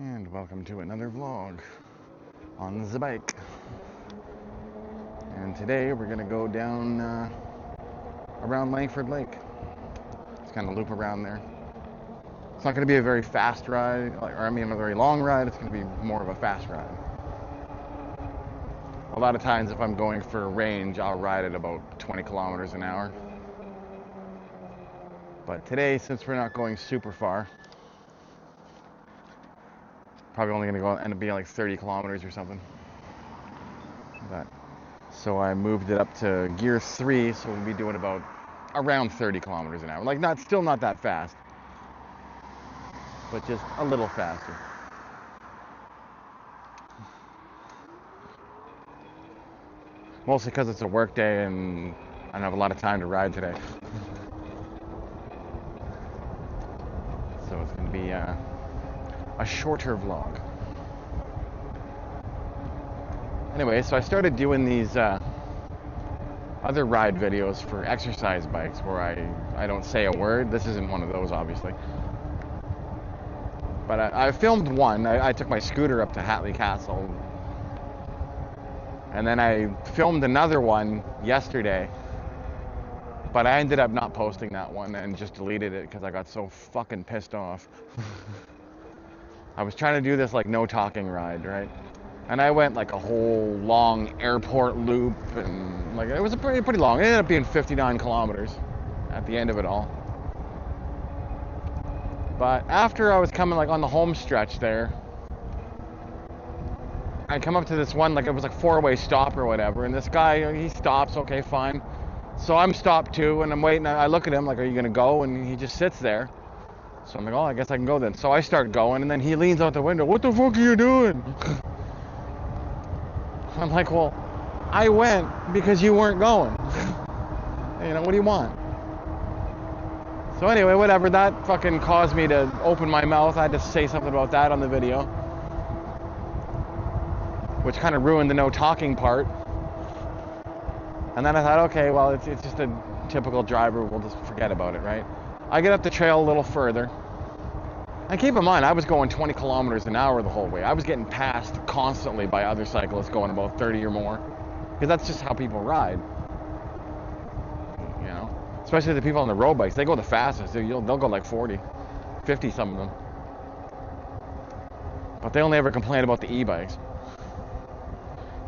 And welcome to another vlog on the bike. And today we're gonna go down around Langford Lake. Just kind of loop around there. It's not gonna be a very fast ride, a very long ride. It's gonna be more of a fast ride. A lot of times if I'm going for a range, I'll ride at about 20 kilometers an hour. But today, since we're not going super far, probably only gonna end up being like 30 kilometers or something. So I moved it up to gear 3, so we'll be doing about around 30 kilometers an hour. Like still not that fast, but just a little faster. Mostly because it's a work day and I don't have a lot of time to ride today. So it's gonna be a shorter vlog. Anyway, so I started doing these other ride videos for exercise bikes where I don't say a word. This isn't one of those, obviously. But I filmed one. I took my scooter up to Hatley Castle. And then I filmed another one yesterday. But I ended up not posting that one and just deleted it because I got so fucking pissed off. I was trying to do this like no talking ride, right? And I went like a whole long airport loop, and like it was pretty long. It ended up being 59 kilometers at the end of it all. But after I was coming like on the home stretch there, I come up to this one, like it was like 4-way stop or whatever, and this guy, he stops, okay, fine. So I'm stopped too, and I'm waiting. I look at him like, are you gonna go? And he just sits there. So I'm like, oh, I guess I can go then. So I start going, and then he leans out the window. What the fuck are you doing? I'm like, well, I went because you weren't going. You know, what do you want? So anyway, whatever, that fucking caused me to open my mouth. I had to say something about that on the video, which kind of ruined the no talking part. And then I thought, okay, well, it's just a typical driver. We'll just forget about it, right? I get up the trail a little further. And keep in mind, I was going 20 kilometers an hour the whole way. I was getting passed constantly by other cyclists going about 30 or more. Because that's just how people ride. You know? Especially the people on the road bikes. They go the fastest. They'll go like 40, 50, some of them. But they only ever complain about the e-bikes.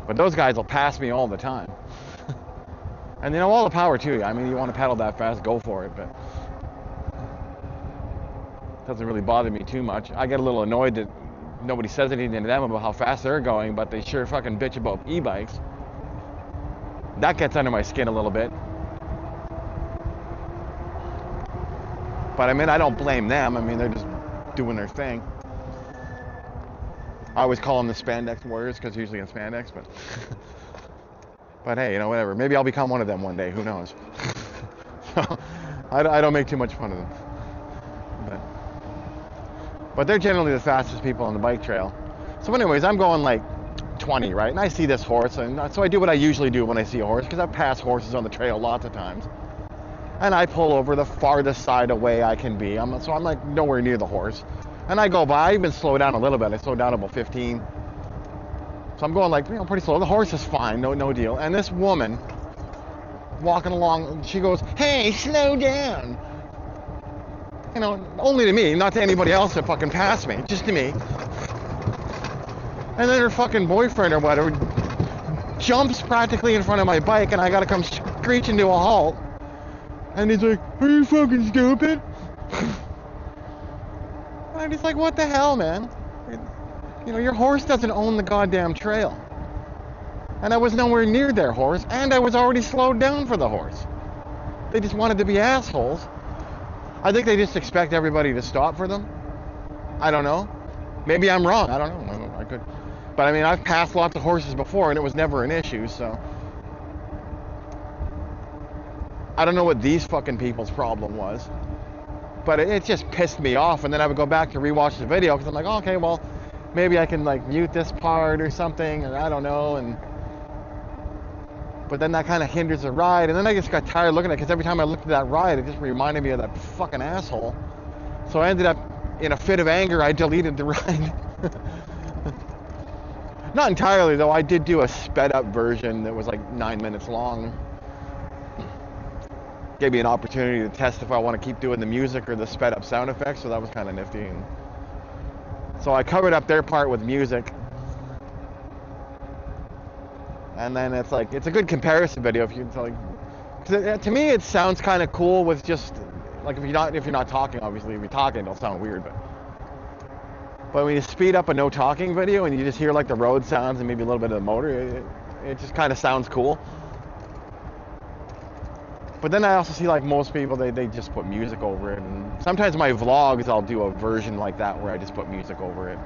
But those guys will pass me all the time. And you know, all the power to you. I mean, you want to pedal that fast, go for it. But doesn't really bother me too much. I get a little annoyed that nobody says anything to them about how fast they're going, but they sure fucking bitch about e-bikes. That gets under my skin a little bit. But I mean, I don't blame them. I mean, they're just doing their thing. I always call them the spandex warriors because usually in spandex, but but hey, you know, whatever. Maybe I'll become one of them one day. Who knows? So I don't make too much fun of them. But they're generally the fastest people on the bike trail. So anyways, I'm going like 20, right? And I see this horse, and so I do what I usually do when I see a horse, because I've passed horses on the trail lots of times. And I pull over the farthest side away I can be. So I'm like nowhere near the horse. And I go by, I even slow down a little bit. I slow down about 15. So I'm going like, you know, pretty slow. The horse is fine, no deal. And this woman walking along, she goes, hey, slow down. You know, only to me, not to anybody else that fucking passed me, just to me. And then her fucking boyfriend or whatever jumps practically in front of my bike, and I gotta come screeching to a halt. And he's like, are you fucking stupid? And he's like, what the hell, man? You know, your horse doesn't own the goddamn trail. And I was nowhere near their horse, and I was already slowed down for the horse. They just wanted to be assholes. I think they just expect everybody to stop for them. I don't know. Maybe I'm wrong. I don't know. I could. But I mean, I've passed lots of horses before and it was never an issue, so. I don't know what these fucking people's problem was. But it just pissed me off, and then I would go back to rewatch the video because I'm like, oh, okay, well, maybe I can like mute this part or something, or I don't know, but then that kind of hinders the ride, and then I just got tired looking at it because every time I looked at that ride, it just reminded me of that fucking asshole. So I ended up, in a fit of anger, I deleted the ride. Not entirely though. I did do a sped up version that was like 9 minutes long. Gave me an opportunity to test if I want to keep doing the music or the sped up sound effects, so that was kind of nifty. And so I covered up their part with music. And then it's like, it's a good comparison video if you like, to me it sounds kind of cool with just like if you're not talking, obviously if you're talking it'll sound weird, but when you speed up a no talking video and you just hear like the road sounds and maybe a little bit of the motor, it just kind of sounds cool. But then I also see like most people, they just put music over it, and sometimes my vlogs I'll do a version like that where I just put music over it.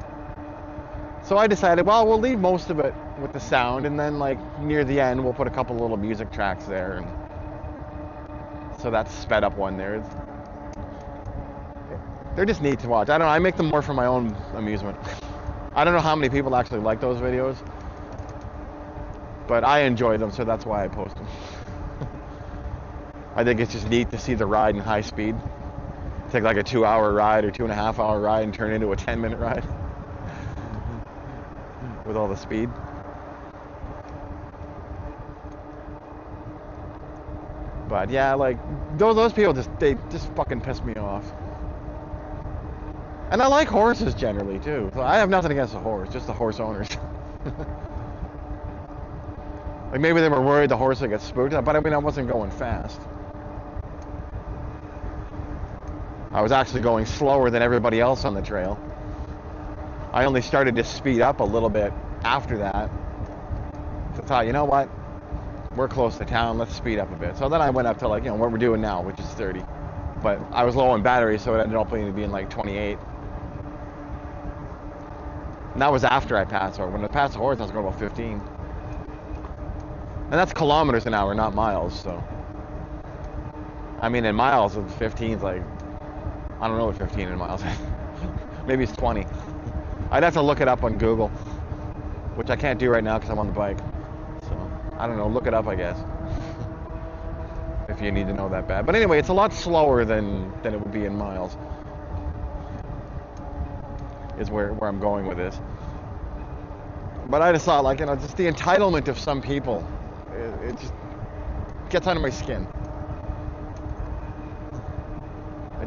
So I decided, well, we'll leave most of it with the sound, and then like near the end we'll put a couple little music tracks there, and so that's sped up one there. They're just neat to watch. I don't know, I make them more for my own amusement. I don't know how many people actually like those videos, but I enjoy them, so that's why I post them. I think it's just neat to see the ride in high speed. Take like a 2-hour ride or 2.5-hour ride and turn into a 10-minute ride with all the speed. But yeah, like those people they just fucking piss me off. And I like horses generally too. So I have nothing against the horse, just the horse owners. Like maybe they were worried the horse would get spooked, but I mean I wasn't going fast. I was actually going slower than everybody else on the trail. I only started to speed up a little bit after that. So I thought, you know what? We're close to town, let's speed up a bit. So then I went up to like, you know, what we're doing now, which is 30. But I was low on battery, so it ended up being like 28. And that was after I passed her. When I passed the horse, I was going about 15. And that's kilometers an hour, not miles, so. I mean, in miles, 15 is like, I don't know what 15 in miles is. Maybe it's 20. I'd have to look it up on Google, which I can't do right now because I'm on the bike. So, I don't know, look it up, I guess. If you need to know that bad. But anyway, it's a lot slower than it would be in miles. Is where I'm going with this. But I just thought, like, you know, just the entitlement of some people, it just gets under my skin.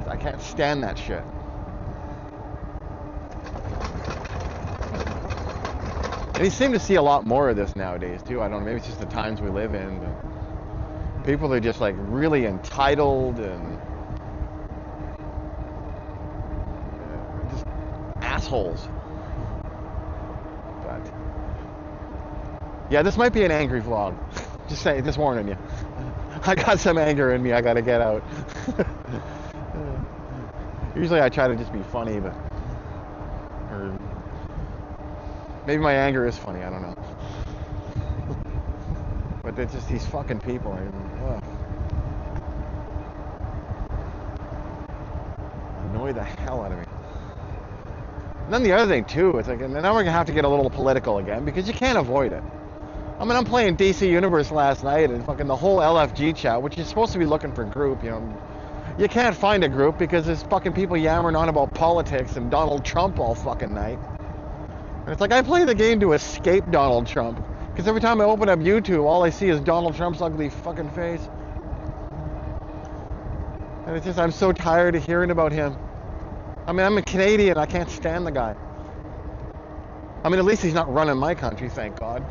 I can't stand that shit. And you seem to see a lot more of this nowadays too. I don't know, maybe it's just the times we live in, but people are just like really entitled and just assholes. But yeah, this might be an angry vlog. Just warning you. I got some anger in me I gotta get out. Usually I try to just be funny, but or maybe my anger is funny, I don't know. But they're just these fucking people. Annoy the hell out of me. And then the other thing too, it's like, and now we're gonna have to get a little political again because you can't avoid it. I mean, I'm playing DC Universe last night and fucking the whole LFG chat, which is supposed to be looking for a group, you know. You can't find a group because there's fucking people yammering on about politics and Donald Trump all fucking night. And it's like I play the game to escape Donald Trump. Because every time I open up YouTube, all I see is Donald Trump's ugly fucking face. And it's just, I'm so tired of hearing about him. I mean, I'm a Canadian, I can't stand the guy. I mean, at least he's not running my country, thank God.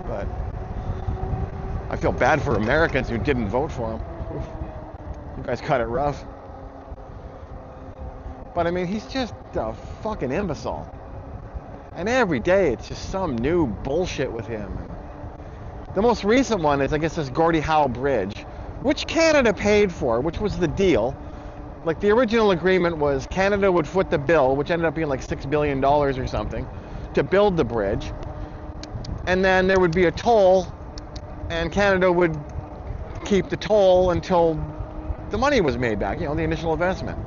But I feel bad for Americans who didn't vote for him. You guys cut it rough. But I mean, he's just a fucking imbecile. And every day it's just some new bullshit with him. The most recent one is, I guess, this Gordie Howe Bridge, which Canada paid for, which was the deal. Like, the original agreement was Canada would foot the bill, which ended up being like $6 billion or something, to build the bridge. And then there would be a toll, and Canada would keep the toll until the money was made back, you know, the initial investment.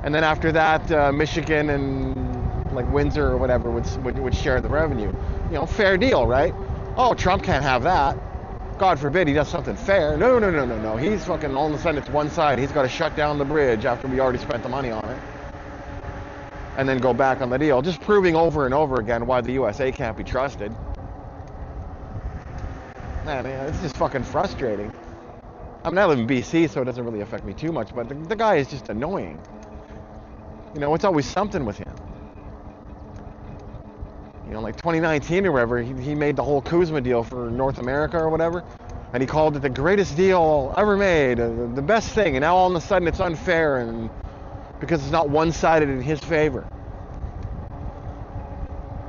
And then after that, Michigan and like Windsor or whatever would share the revenue. You know, fair deal, right? Oh, Trump can't have that. God forbid he does something fair. No. He's fucking, all of a sudden it's one side. He's got to shut down the bridge after we already spent the money on it. and then go back on the deal, just proving over and over again why the USA can't be trusted. Man, it's just fucking frustrating. I mean, I live in BC, so it doesn't really affect me too much, but the guy is just annoying. You know, it's always something with him. You know, like 2019 or whatever, he made the whole Kuzma deal for North America or whatever, and he called it the greatest deal ever made, the best thing, and now all of a sudden it's unfair and because it's not one-sided in his favor.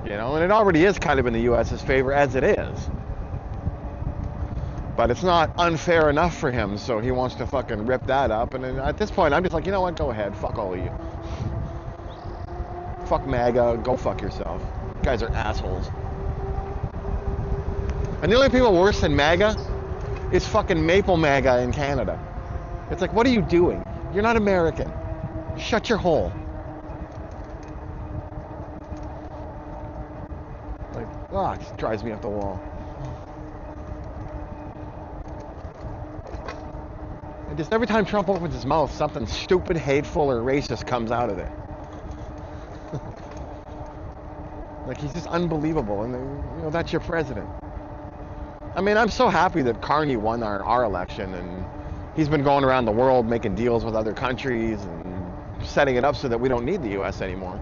You know, and it already is kind of in the US's favor as it is. But it's not unfair enough for him, so he wants to fucking rip that up. And at this point, I'm just like, you know what? Go ahead. Fuck all of you. Fuck MAGA. Go fuck yourself. You guys are assholes. And the only people worse than MAGA is fucking Maple MAGA in Canada. It's like, what are you doing? You're not American. Shut your hole. Like, it just drives me up the wall. And just every time Trump opens his mouth, something stupid, hateful, or racist comes out of it. Like, he's just unbelievable, and you know, that's your president. I mean, I'm so happy that Carney won our election, and he's been going around the world making deals with other countries and setting it up so that we don't need the U.S. anymore.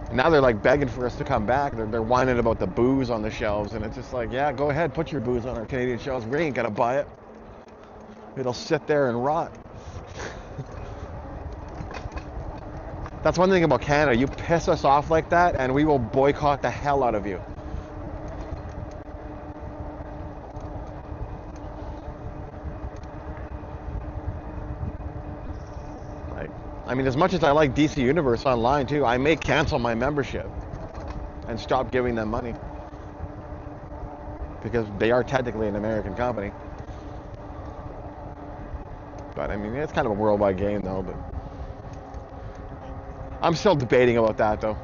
And now they're like begging for us to come back. They're whining about the booze on the shelves, and it's just like, yeah, go ahead, put your booze on our Canadian shelves. We ain't gonna buy it. It'll sit there and rot. That's one thing about Canada. You piss us off like that, and we will boycott the hell out of you. I mean, as much as I like DC Universe online too, I may cancel my membership and stop giving them money because they are technically an American company. But I mean, it's kind of a worldwide game though, but I'm still debating about that though.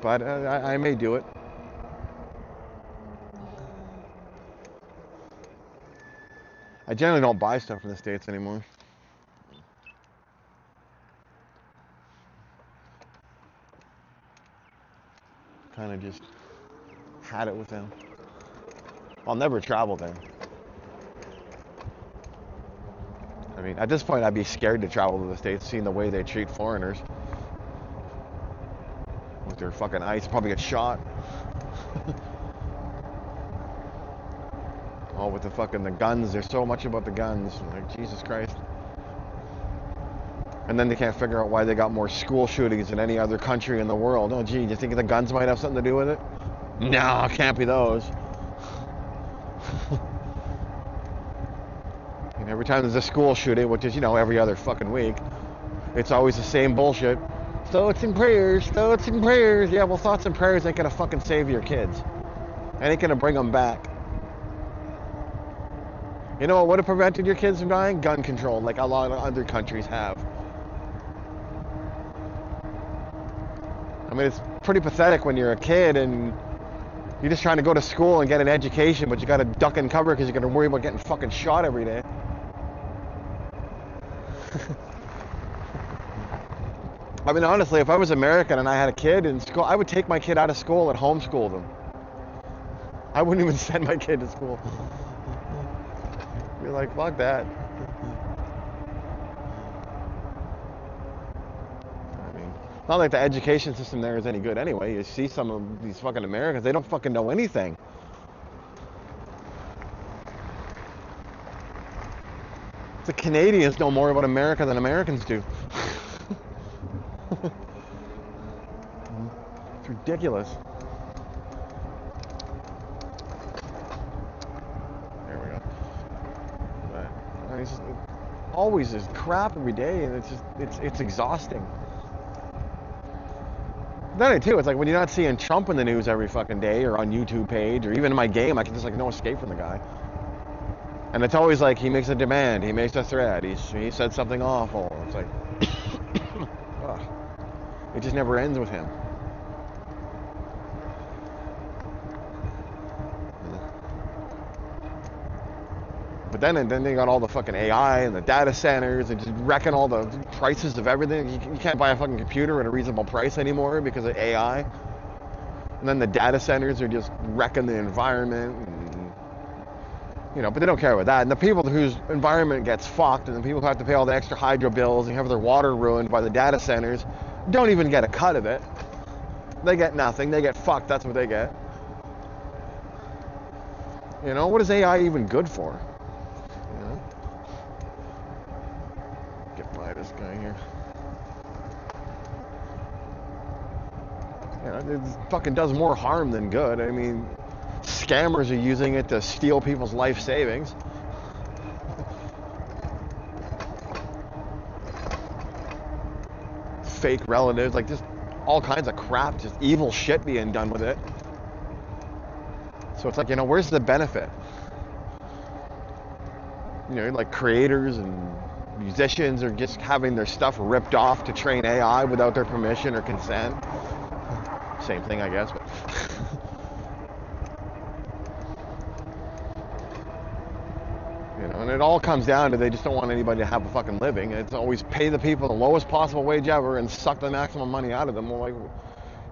But I may do it. I generally don't buy stuff from the States anymore. Kind of just had it with them. I'll never travel there. I mean, at this point, I'd be scared to travel to the States, seeing the way they treat foreigners. With their fucking ice, probably get shot. Oh, with the guns, there's so much about the guns, like Jesus Christ. And then they can't figure out why they got more school shootings than any other country in the world. Oh gee, do you think the guns might have something to do with it? No, it can't be those. And every time there's a school shooting, which is, you know, every other fucking week, it's always the same bullshit. Thoughts and prayers, thoughts and prayers. Yeah, well, thoughts and prayers ain't gonna fucking save your kids. Ain't gonna bring them back. You know what would have prevented your kids from dying? Gun control, like a lot of other countries have. I mean, it's pretty pathetic when you're a kid and you're just trying to go to school and get an education, but you gotta duck and cover because you're gonna worry about getting fucking shot every day. I mean, honestly, if I was American and I had a kid in school, I would take my kid out of school and homeschool them. I wouldn't even send my kid to school. Be like, fuck that. I mean, not like the education system there is any good anyway. You see some of these fucking Americans, they don't fucking know anything. The Canadians know more about America than Americans do. It's ridiculous. There we go. But, I mean, it's just, it always is crap every day, and it's exhausting. Then too, it's like when you're not seeing Trump in the news every fucking day, or on YouTube page, or even in my game, I can just like no escape from the guy. And it's always like he makes a demand, he makes a threat, he said something awful. It's like, it just never ends with him. But then they got all the fucking AI and the data centers and just wrecking all the prices of everything. You can't buy a fucking computer at a reasonable price anymore because of AI. And then the data centers are just wrecking the environment. And, but they don't care about that. And the people whose environment gets fucked and the people who have to pay all the extra hydro bills and have their water ruined by the data centers don't even get a cut of it. They get nothing. They get fucked. That's what they get. What is AI even good for? Get by this guy here. It fucking does more harm than good. I mean, scammers are using it to steal people's life savings. Fake relatives, like just all kinds of crap, just evil shit being done with it. So it's like, where's the benefit? Like creators and musicians are just having their stuff ripped off to train AI without their permission or consent. Same thing, I guess. But and it all comes down to they just don't want anybody to have a fucking living. It's always pay the people the lowest possible wage ever and suck the maximum money out of them. Well, like,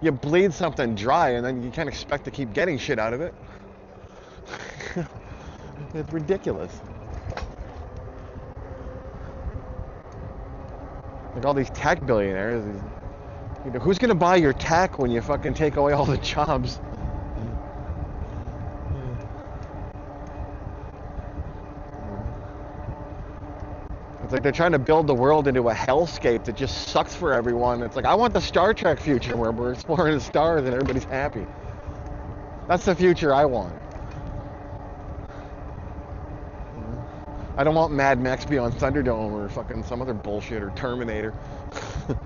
you bleed something dry and then you can't expect to keep getting shit out of it. It's ridiculous. Like all these tech billionaires, who's gonna buy your tech when you fucking take away all the jobs? It's like they're trying to build the world into a hellscape that just sucks for everyone. It's like, I want the Star Trek future where we're exploring the stars and everybody's happy. That's the future I want. I don't want Mad Max Beyond Thunderdome or fucking some other bullshit or Terminator. A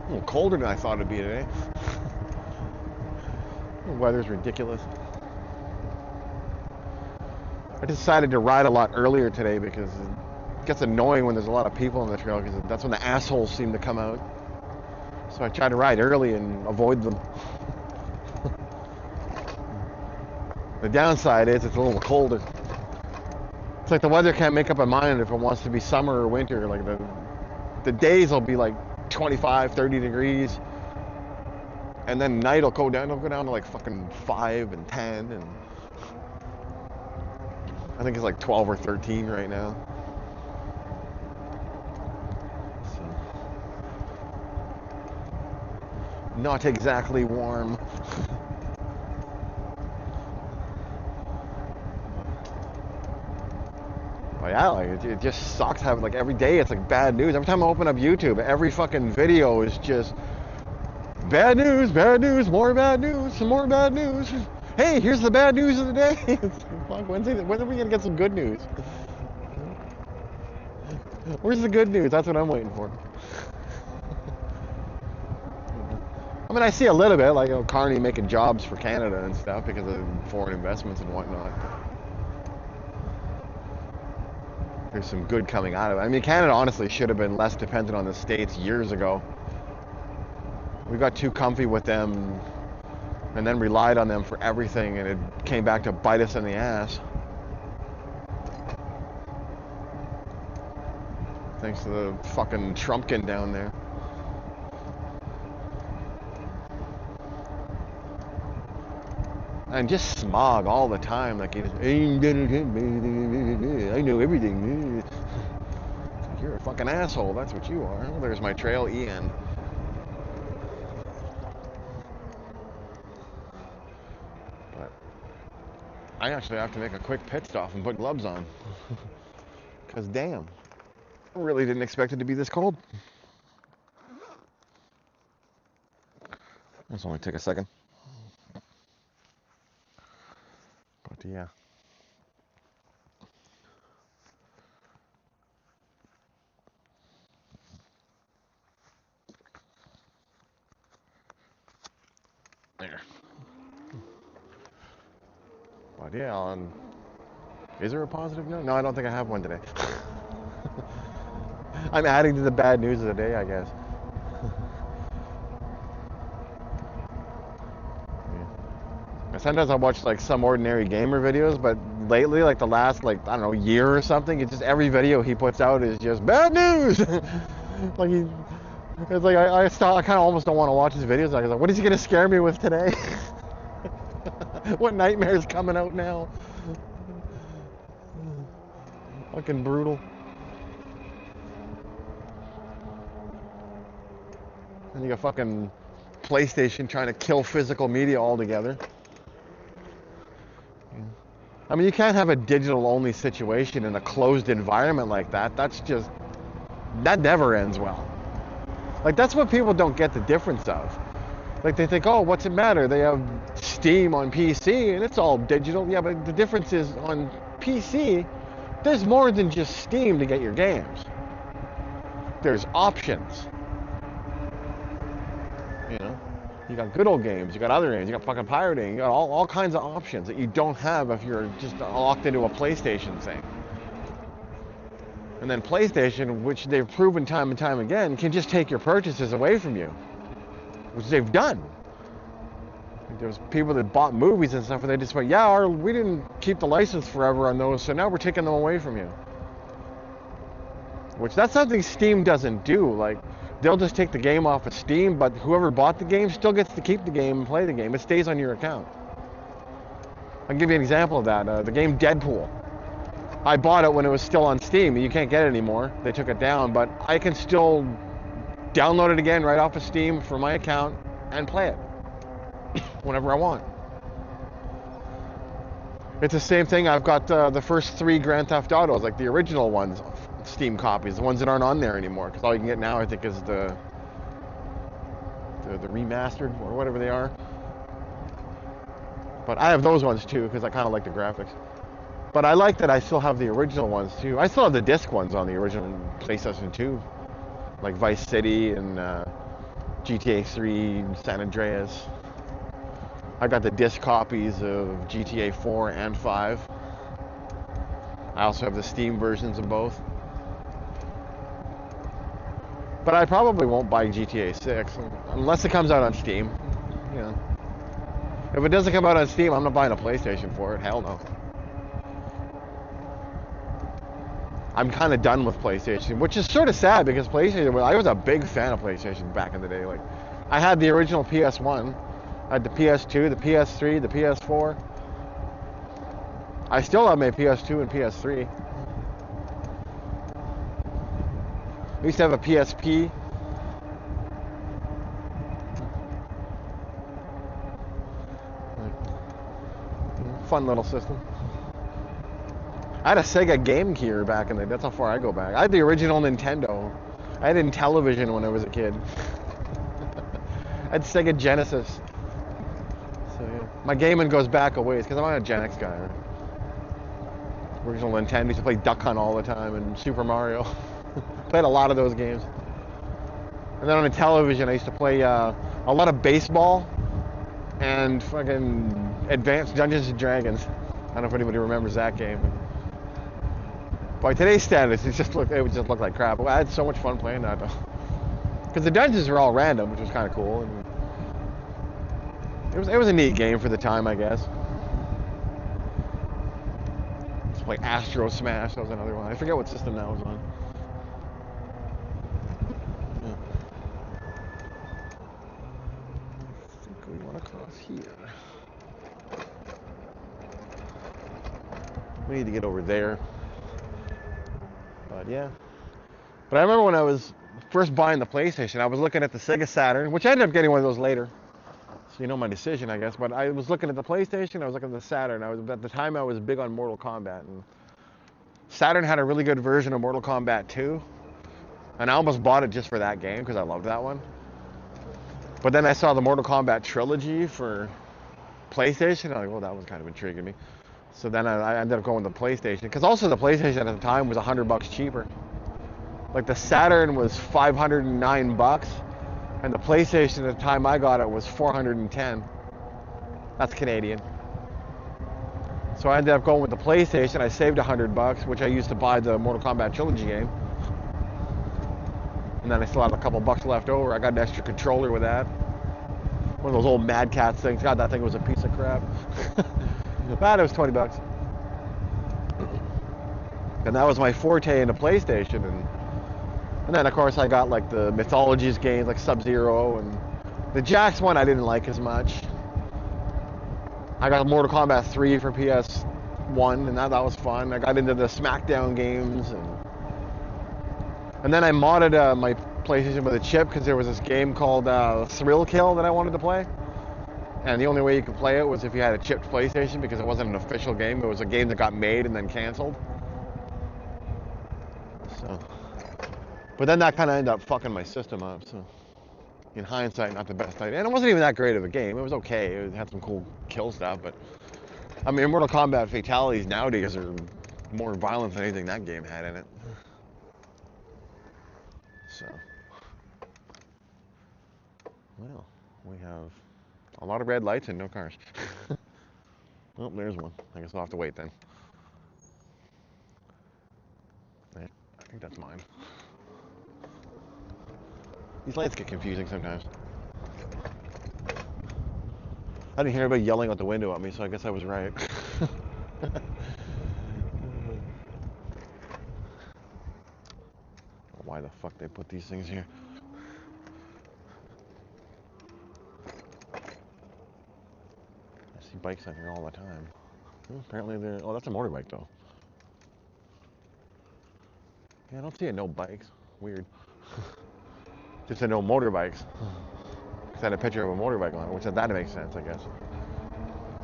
little colder than I thought it'd be today. The weather's ridiculous. I decided to ride a lot earlier today because it gets annoying when there's a lot of people on the trail because that's when the assholes seem to come out. So I try to ride early and avoid them. The downside is it's a little colder. It's like the weather can't make up a mind if it wants to be summer or winter. Like the days will be like 25, 30 degrees. And then night will go down to like fucking 5 and 10 and I think it's like 12 or 13 right now. So not exactly warm. But yeah, like it just sucks having like every day it's like bad news. Every time I open up YouTube, every fucking video is just bad news, more bad news, some more bad news. Hey, here's the bad news of the day. Fuck, when are we gonna get some good news? Where's the good news? That's what I'm waiting for. I mean, I see a little bit, like Carney making jobs for Canada and stuff because of foreign investments and whatnot. There's some good coming out of it. I mean, Canada honestly should have been less dependent on the States years ago. We got too comfy with them and then relied on them for everything, and it came back to bite us in the ass. Thanks to the fucking Trumpkin down there. And just smog all the time, like you just, I know everything. You're a fucking asshole, that's what you are. Well, there's my trail, Ian. But I actually have to make a quick pit stop and put gloves on. Because damn, I really didn't expect it to be this cold. This only take a second. But yeah. There. But yeah, is there a positive note? No, I don't think I have one today. I'm adding to the bad news of the day, I guess. sometimes I'll watch like some ordinary gamer videos, but lately, like the last, like, I don't know, year or something, it's just every video he puts out is just bad news. Like it's like I kind of almost don't want to watch his videos. Like, what is he gonna scare me with today? What nightmare is coming out now? Fucking brutal. And you got fucking PlayStation trying to kill physical media altogether. I mean, you can't have a digital-only situation in a closed environment like that. That never ends well. Like, that's what people don't get the difference of. Like, they think, oh, what's it matter? They have Steam on PC and it's all digital. Yeah, but the difference is on PC, there's more than just Steam to get your games. There's options. You know, you got good old games, you got other games, you got fucking pirating, you got all kinds of options that you don't have if you're just locked into a PlayStation thing. And then PlayStation, which they've proven time and time again, can just take your purchases away from you, which they've done. There's people that bought movies and stuff, and they just went, yeah, we didn't keep the license forever on those, so now we're taking them away from you. Which, that's something Steam doesn't do. Like, they'll just take the game off of Steam, but whoever bought the game still gets to keep the game and play the game. It stays on your account. I'll give you an example of that. The game Deadpool. I bought it when it was still on Steam. You can't get it anymore. They took it down, but I can still download it again right off of Steam for my account and play it whenever I want. It's the same thing. I've got the first 3 Grand Theft Autos, like the original ones, Steam copies, the ones that aren't on there anymore, because all you can get now, I think, is the remastered or whatever they are. But I have those ones too, because I kind of like the graphics. But I like that I still have the original ones too. I still have the disc ones on the original PlayStation 2, like Vice City and GTA 3, San Andreas. I got the disc copies of GTA 4 and 5. I also have the Steam versions of both. But I probably won't buy GTA 6 unless it comes out on Steam. You know, if it doesn't come out on Steam, I'm not buying a PlayStation for it. Hell no. I'm kind of done with PlayStation, which is sort of sad because PlayStation, I was a big fan of PlayStation back in the day. Like, I had the original PS1, I had the PS2, the PS3, the PS4. I still have my PS2 and PS3. I used to have a PSP. Fun little system. I had a Sega Game Gear back in the day. That's how far I go back. I had the original Nintendo. I had Intellivision when I was a kid. I had Sega Genesis. So yeah, my gaming goes back a ways because I'm not a Gen X guy. Original Nintendo. Used to play Duck Hunt all the time and Super Mario. Played a lot of those games. And then on the television, I used to play a lot of baseball and fucking Advanced Dungeons and Dragons. I don't know if anybody remembers that game. By today's standards, it would just look like crap. I had so much fun playing that though. Because the dungeons were all random, which was kind of cool. And it was a neat game for the time, I guess. Let's play Astro Smash. That was another one. I forget what system that was on. Yeah. I think we want to cross here. We need to get over there. But yeah. But I remember when I was first buying the PlayStation, I was looking at the Sega Saturn, which I ended up getting one of those later. So you know my decision, I guess. But I was looking at the PlayStation, I was looking at the Saturn. At the time I was big on Mortal Kombat, and Saturn had a really good version of Mortal Kombat 2. And I almost bought it just for that game because I loved that one. But then I saw the Mortal Kombat trilogy for PlayStation. I'm like, well, that was kind of intriguing me. So then I ended up going with the PlayStation, because also the PlayStation at the time was $100 cheaper. Like the Saturn was $509, and the PlayStation at the time I got it was $410. That's Canadian. So I ended up going with the PlayStation. I saved $100, which I used to buy the Mortal Kombat trilogy game. And then I still had a couple bucks left over. I got an extra controller with that. One of those old Mad Cats things. God, that thing was a piece of crap. But it was $20. And that was my forte into PlayStation. And then, of course, I got like the Mythologies games, like Sub-Zero, and the Jax one I didn't like as much. I got Mortal Kombat 3 for PS1, and that was fun. I got into the SmackDown games, and then I modded my PlayStation with a chip because there was this game called Thrill Kill that I wanted to play. And the only way you could play it was if you had a chipped PlayStation because it wasn't an official game. It was a game that got made and then canceled. So, but then that kind of ended up fucking my system up. So, in hindsight, not the best idea. And it wasn't even that great of a game. It was okay. It had some cool kill stuff, but I mean, Mortal Kombat fatalities nowadays are more violent than anything that game had in it. So, well, we have a lot of red lights and no cars. Oh, there's one. I guess I'll have to wait then. I think that's mine. These lights get confusing sometimes. I didn't hear anybody yelling out the window at me, so I guess I was right. Why the fuck they put these things here? I see bikes out here all the time. Apparently they're... Oh, that's a motorbike, though. Yeah, I don't see no bikes. Weird. Just a no motorbikes. Because I had a picture of a motorbike on it, which that makes sense, I guess.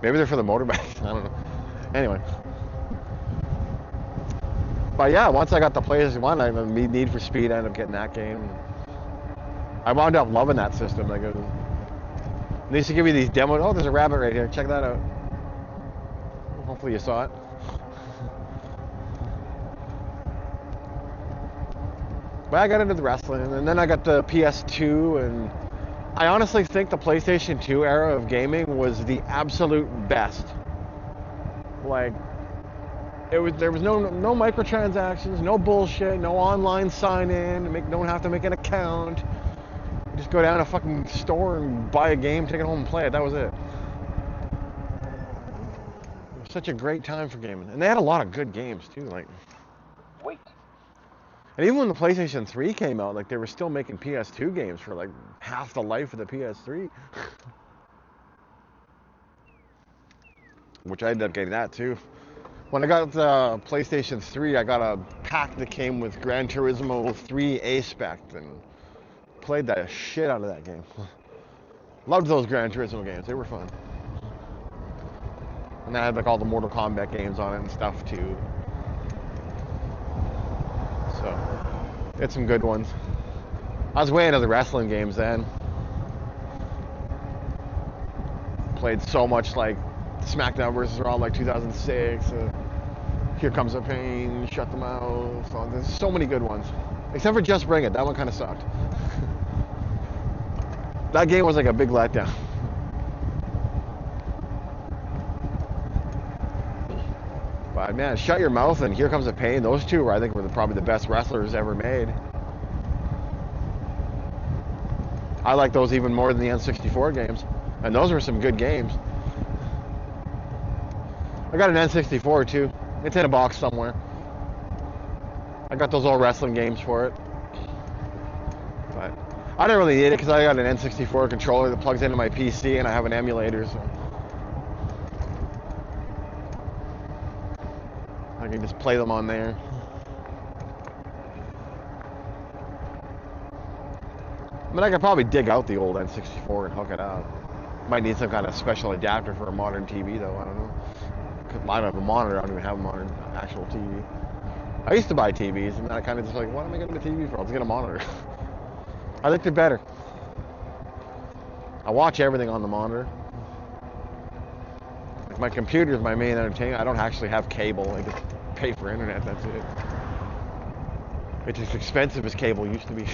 Maybe they're for the motorbikes. I don't know. Anyway. But yeah, once I got the PlayStation 1, I Need for Speed, I ended up getting that game. I wound up loving that system. Like, they used to give you these demos. Oh, there's a rabbit right here. Check that out. Hopefully you saw it. But I got into the wrestling, and then I got the PS2, and I honestly think the PlayStation 2 era of gaming was the absolute best. Like, there was no microtransactions, no bullshit, no online sign-in, don't have to make an account. You just go down to a fucking store and buy a game, take it home and play it. That was it. It was such a great time for gaming, and they had a lot of good games too. Like, Wait. And even when the PlayStation 3 came out, like, they were still making PS2 games for like half the life of the PS3. Which I ended up getting that too. When I got the PlayStation 3, I got a pack that came with Gran Turismo 3 A-Spec and played the shit out of that game. Loved those Gran Turismo games. They were fun. And I had like all the Mortal Kombat games on it and stuff too. So, it's some good ones. I was way into the wrestling games then. Played so much like SmackDown vs. Raw like 2006. Here Comes the Pain, Shut the Mouth. Oh, there's so many good ones. Except for Just Bring It. That one kind of sucked. That game was like a big letdown. But man, Shut Your Mouth and Here Comes the Pain, those two were, I think, were probably the best wrestlers ever made. I like those even more than the N64 games. And those were some good games. I got an N64 too. It's in a box somewhere. I got those old wrestling games for it. But I didn't really need it because I got an N64 controller that plugs into my PC and I have an emulator, so I can just play them on there. I mean, I could probably dig out the old N64 and hook it up. Might need some kind of special adapter for a modern TV though, I don't know. I don't have a monitor, I don't even have a modern actual TV. I used to buy TVs and then I kind of just like, what am I getting a TV for? I'll just get a monitor. I think they're better. I watch everything on the monitor. Like my computer is my main entertainment. I don't actually have cable. I just pay for internet, that's it. It's as expensive as cable used to be.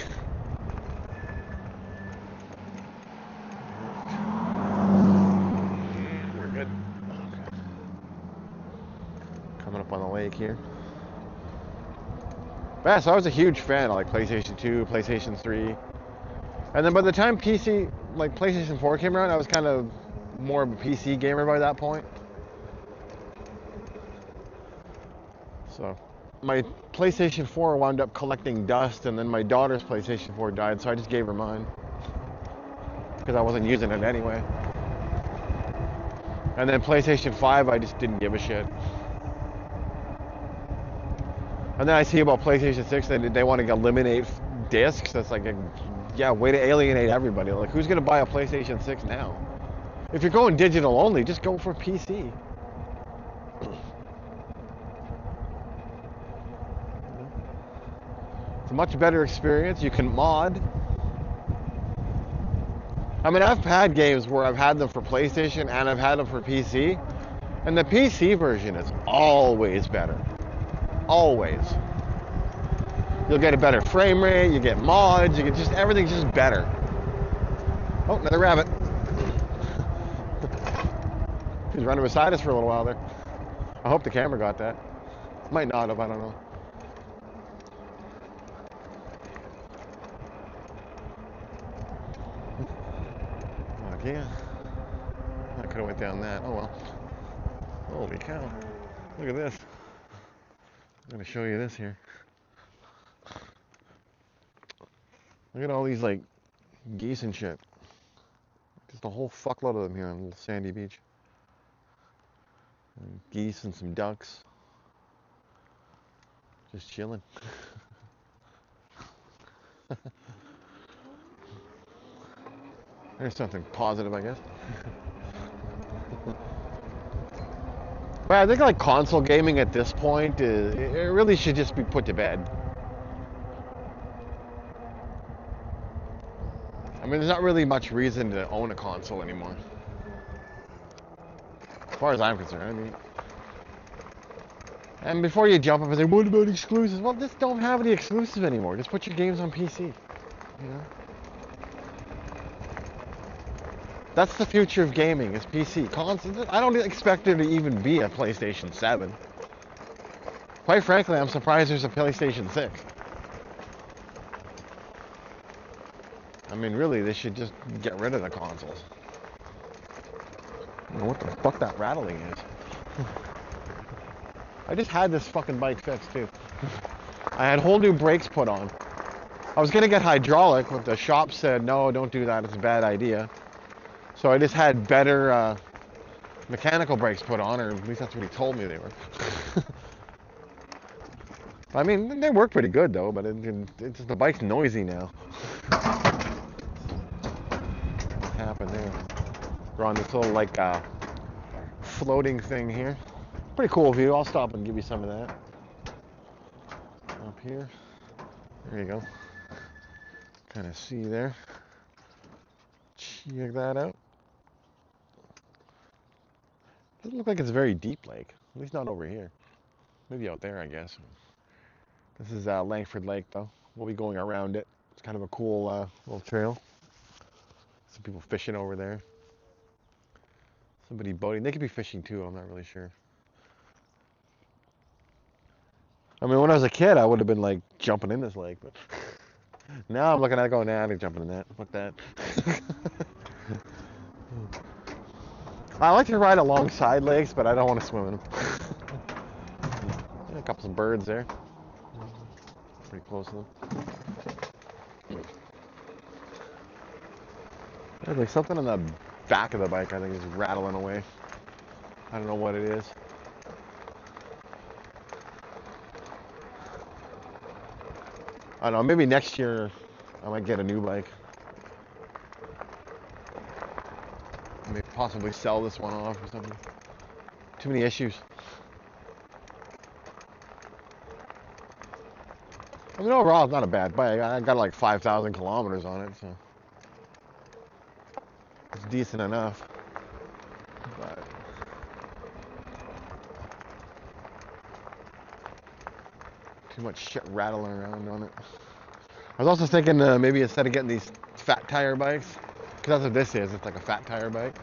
We're good. Okay. Coming up on the lake here. But yeah, so I was a huge fan of like PlayStation 2, PlayStation 3. And then by the time PC, like PlayStation 4 came around, I was kind of more of a PC gamer by that point. So my PlayStation 4 wound up collecting dust, and then my daughter's PlayStation 4 died, so I just gave her mine because I wasn't using it anyway. And then PlayStation 5, I just didn't give a shit. And then I see about PlayStation 6 that they want to eliminate discs. That's like yeah, way to alienate everybody. Like, who's going to buy a PlayStation 6 now? If you're going digital only, just go for PC. It's a much better experience. You can mod. I mean, I've had games where I've had them for PlayStation and I've had them for PC. And the PC version is always better. Always. You'll get a better frame rate, you get mods, you get just, everything's just better. Oh, another rabbit. He's running beside us for a little while there. I hope the camera got that. Might not have, I don't know. Yeah. I could have went down that. Oh well. Holy cow. Look at this. I'm going to show you this here. Look at all these, like, geese and shit. Just a whole fuckload of them here on a little sandy beach. And geese and some ducks. Just chilling. There's something positive, I guess. But I think like console gaming at this point, it really should just be put to bed. I mean, there's not really much reason to own a console anymore. As far as I'm concerned, I mean. And before you jump up and say, what about exclusives? Well, just don't have any exclusives anymore. Just put your games on PC. You know? That's the future of gaming, is PC. Consoles, I don't expect there to even be a PlayStation 7. Quite frankly, I'm surprised there's a PlayStation 6. I mean, really, they should just get rid of the consoles. I don't know what the fuck that rattling is. I just had this fucking bike fixed, too. I had whole new brakes put on. I was gonna get hydraulic, but the shop said, no, don't do that, it's a bad idea. So I just had better mechanical brakes put on, or at least that's what he told me they were. I mean, they work pretty good though, but it's just, the bike's noisy now. What happened there? We're on this little like floating thing here. Pretty cool view. I'll stop and give you some of that. Up here. There you go. Kind of see there. Check that out. Doesn't look like it's a very deep lake. At least not over here. Maybe out there, I guess. This is Langford Lake, though. We'll be going around it. It's kind of a cool little trail. Some people fishing over there. Somebody boating. They could be fishing too. I'm not really sure. I mean, when I was a kid, I would have been like jumping in this lake, but now I'm looking at it going, nah, I'm jumping in that. Fuck that. I like to ride alongside lakes, but I don't want to swim in them. A couple of birds there. Pretty close to them. There's like something on the back of the bike, I think, is rattling away. I don't know what it is. I don't know, maybe next year I might get a new bike. Maybe possibly sell this one off or something. Too many issues. I mean, overall, it's not a bad bike. I got like 5,000 kilometers on it, so it's decent enough. But too much shit rattling around on it. I was also thinking maybe instead of getting these fat tire bikes, because that's what this is, it's like a fat tire bike.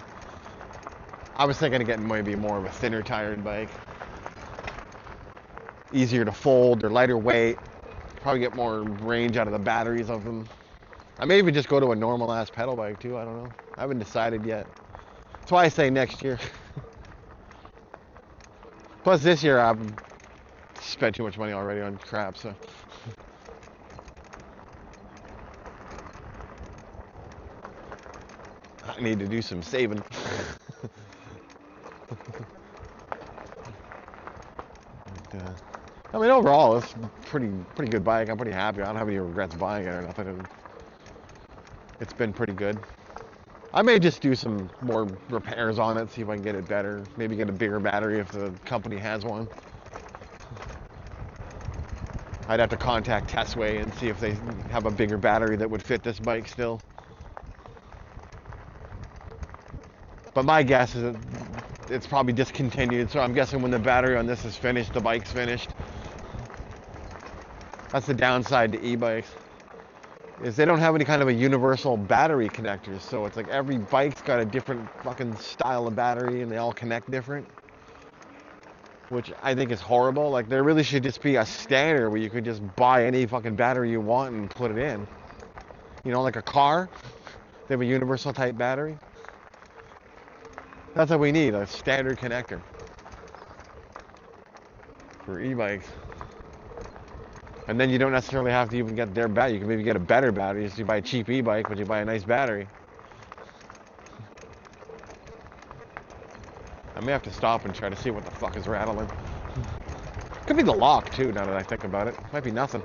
I was thinking of getting maybe more of a thinner tired bike. Easier to fold, they're lighter weight. Probably get more range out of the batteries of them. I may even just go to a normal ass pedal bike too. I don't know. I haven't decided yet. That's why I say next year. Plus this year I've spent too much money already on crap, so. I need to do some saving. I mean, overall, it's a pretty good bike. I'm pretty happy. I don't have any regrets buying it or nothing. It's been pretty good. I may just do some more repairs on it, see if I can get it better. Maybe get a bigger battery if the company has one. I'd have to contact Testway and see if they have a bigger battery that would fit this bike still. But my guess is that it's probably discontinued, so I'm guessing when the battery on this is finished, the bike's finished. That's the downside to e-bikes, is they don't have any kind of a universal battery connector, so it's like every bike's got a different fucking style of battery and they all connect different, which I think is horrible. Like, there really should just be a standard where you could just buy any fucking battery you want and put it in. You know, like a car, they have a universal type battery. That's what we need, a standard connector for e-bikes. And then you don't necessarily have to even get their battery. You can maybe get a better battery. So you buy a cheap e-bike, but you buy a nice battery. I may have to stop and try to see what the fuck is rattling. Could be the lock too, now that I think about it. Might be nothing.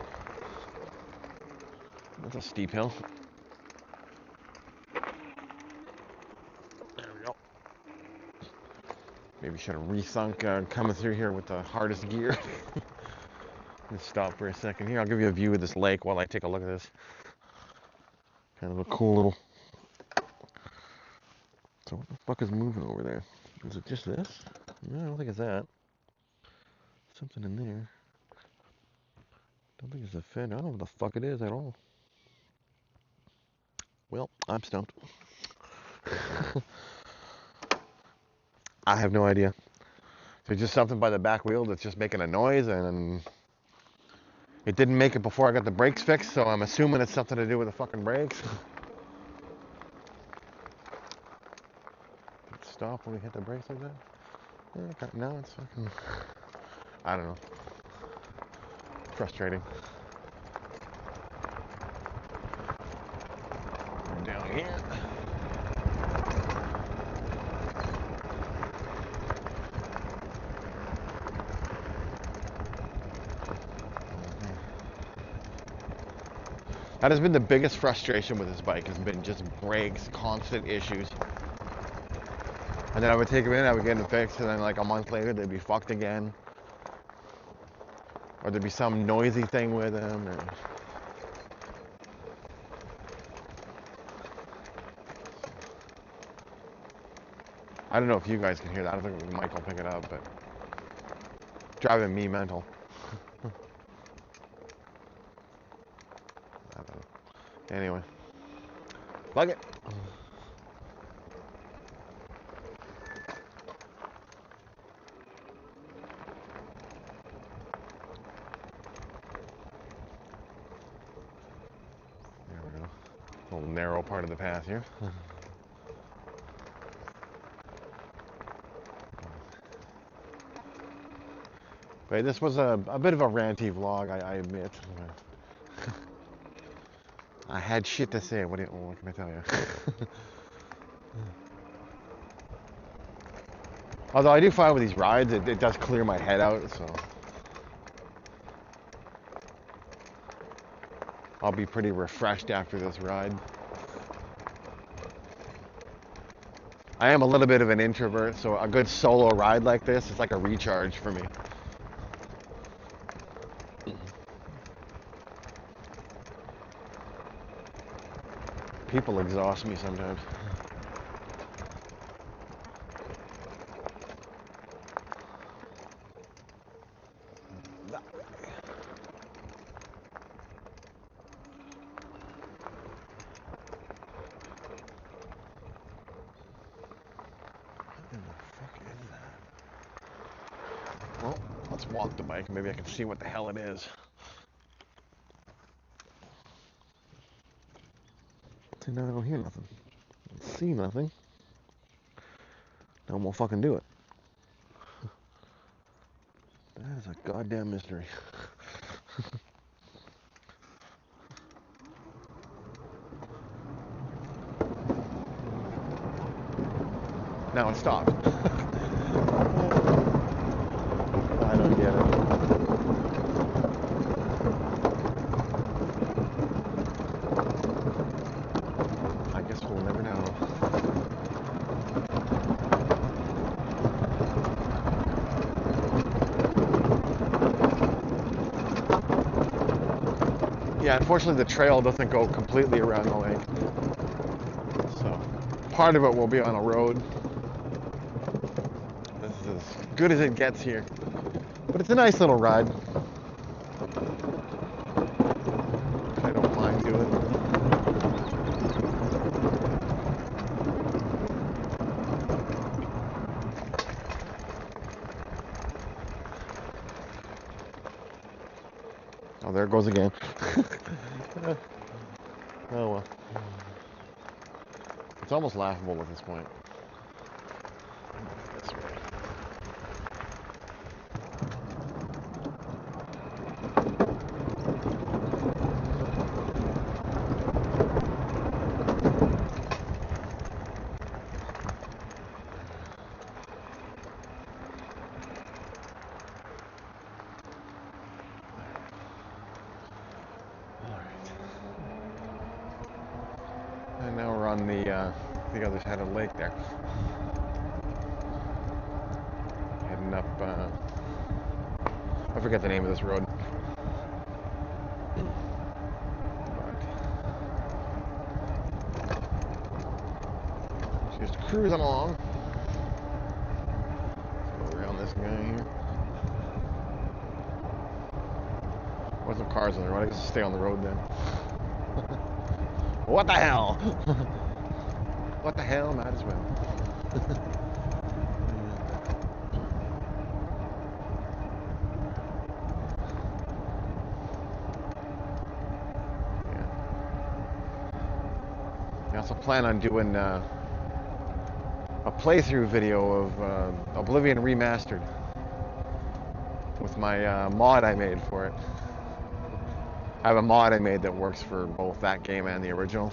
That's a steep hill. There we go. Maybe should have re-sunk coming through here with the hardest gear. Let's stop for a second here. I'll give you a view of this lake while I take a look at this. Kind of a cool little... So what the fuck is moving over there? Is it just this? No, I don't think it's that. Something in there. Don't think it's a fin. I don't know what the fuck it is at all. Well, I'm stumped. I have no idea. There's just something by the back wheel that's just making a noise, and it didn't make it before I got the brakes fixed, so I'm assuming it's something to do with the fucking brakes. Stop when we hit the brakes like that? Yeah, okay. No, it's fucking... I don't know. Frustrating. Down here. That has been the biggest frustration with this bike, has been just brakes, constant issues. And then I would take them in, I would get them fixed, and then like a month later they'd be fucked again. Or there'd be some noisy thing with them. Or... I don't know if you guys can hear that. I don't think Mike will pick it up, but driving me mental. I don't know. Anyway, plug it. There we go. A little narrow part of the path here. But this was a bit of a ranty vlog, I admit. I had shit to say. What can I tell you? Although I do find with these rides, it does clear my head out, so I'll be pretty refreshed after this ride. I am a little bit of an introvert, so a good solo ride like this is like a recharge for me. People exhaust me sometimes. Well, let's walk the bike. Maybe I can see what the hell it is. And now I don't hear nothing. I don't see nothing. No one will fucking do it. That is a goddamn mystery. Now it stopped. I don't get it. I guess we'll never know. Yeah, unfortunately the trail doesn't go completely around the lake. So part of it will be on a road. This is as good as it gets here. But it's a nice little ride. I don't mind doing it. Oh, there it goes again. Oh well. It's almost laughable at this point. This way. And now we're on the other side of the lake there. Heading up, I forget the name of this road. But just cruising along. Let's go around this guy here. What's some cars on the road? I guess stay on the road then. What the hell? What the hell? Might as well. Yeah. I also plan on doing a playthrough video of Oblivion Remastered with my mod I made for it. I have a mod I made that works for both that game and the original.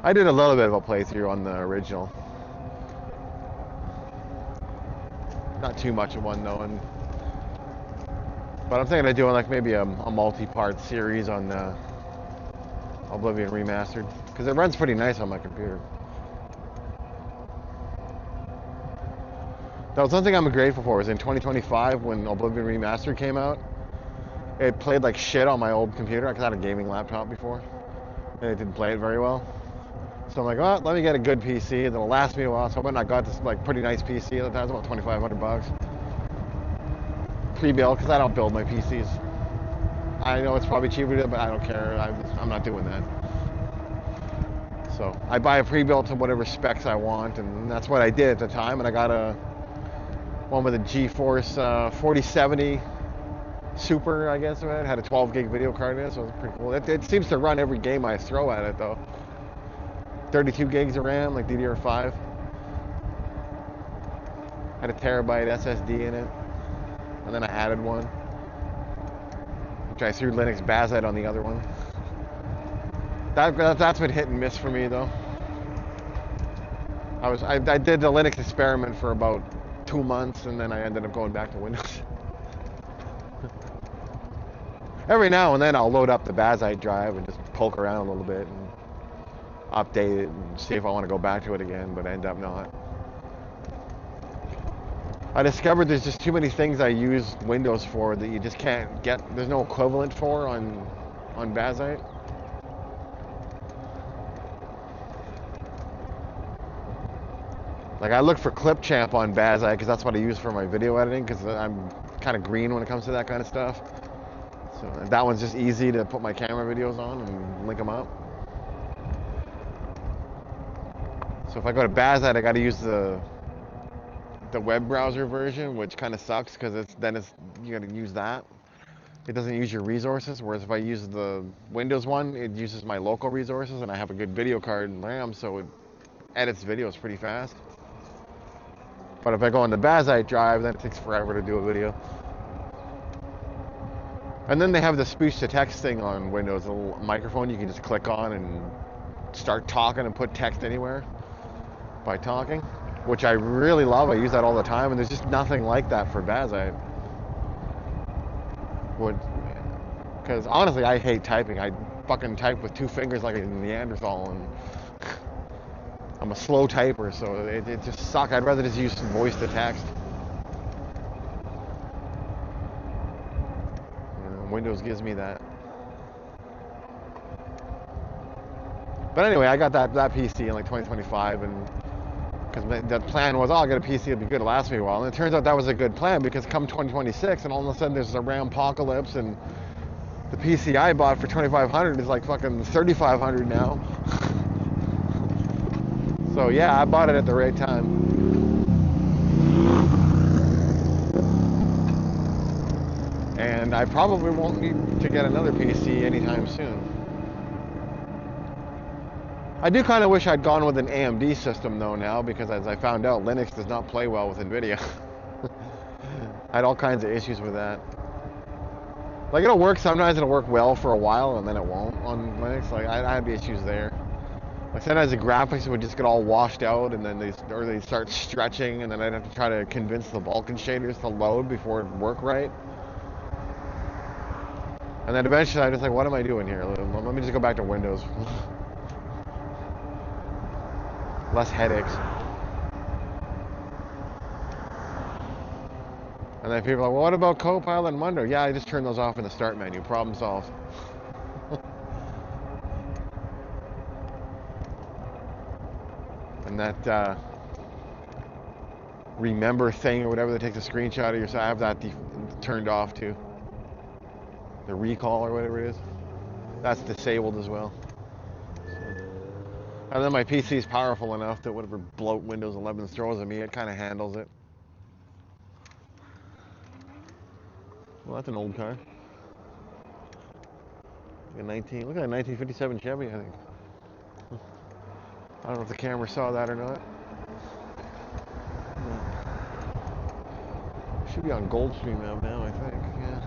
I did a little bit of a playthrough on the original. Not too much of one though, but I'm thinking of doing like maybe a multi-part series on Oblivion Remastered, because it runs pretty nice on my computer. That was one thing I'm grateful for, was in 2025 when Oblivion Remastered came out. It played like shit on my old computer, because I had a gaming laptop before, and it didn't play it very well. So I'm like, oh, let me get a good PC that'll last me a while. So I went and I got this like pretty nice PC at the time, about $2,500. Pre-built, because I don't build my PCs. I know it's probably cheaper to do, but I don't care. I'm not doing that. So I buy a pre-built to whatever specs I want, and that's what I did at the time. And I got one with a GeForce 4070 Super, I guess. It had a 12 gig video card in it, so it was pretty cool. It seems to run every game I throw at it, though. 32 gigs of RAM, like DDR5. Had a terabyte SSD in it, and then I added one, which I threw Linux bazzite on the other one. That's been hit and miss for me, though. I did the Linux experiment for about 2 months, and then I ended up going back to Windows. Every now and then I'll load up the bazzite drive and just poke around a little bit and update it and see if I want to go back to it again, but I end up not. I discovered there's just too many things I use Windows for that you just can't get. There's no equivalent for on bazzite. Like I look for Clipchamp on bazzite because that's what I use for my video editing, because I'm kind of green when it comes to that kind of stuff. So that one's just easy to put my camera videos on and link them up. So if I go to bazzite, I got to use the web browser version, which kind of sucks because you got to use that. it doesn't use your resources, whereas if I use the Windows one, it uses my local resources, and I have a good video card and RAM, so it edits videos pretty fast. But if I go on the bazzite drive, then it takes forever to do a video. And then they have the speech-to-text thing on Windows, a little microphone you can just click on and start talking and put text anywhere by talking, which I really love. I use that all the time, and there's just nothing like that for bazzite. Because honestly, I hate typing. I fucking type with 2 fingers like a Neanderthal, and I'm a slow typer, so it just sucks. I'd rather just use voice to text. Windows gives me that. But anyway, I got that PC in like 2025, and because the plan was, oh, I'll get a PC, it'll be good, it'll last me a while. And it turns out that was a good plan, because come 2026, and all of a sudden there's a RAM apocalypse, and the PC I bought for $2,500 is like fucking $3,500 now. So yeah, I bought it at the right time. And I probably won't need to get another PC anytime soon. I do kind of wish I'd gone with an AMD system though now, because as I found out, Linux does not play well with NVIDIA. I had all kinds of issues with that. Like, it'll work sometimes, it'll work well for a while, and then it won't on Linux. Like, I had issues there. Like, sometimes the graphics would just get all washed out, and then they start stretching, and then I'd have to try to convince the Vulkan shaders to load before it would work right. And then eventually I was like, what am I doing here? Let me just go back to Windows. Less headaches. And then people are like, well, what about Copilot and Wonder? Yeah, I just turn those off in the start menu. Problem solved. And that remember thing or whatever that takes a screenshot of yourself, I have that turned off too. The recall or whatever it is, that's disabled as well. And then my PC is powerful enough that whatever bloat Windows 11 throws at me, it kind of handles it. Well, that's an old car. Look at a 1957 Chevy, I think. I don't know if the camera saw that or not. Should be on Goldstream now, I think. Yeah.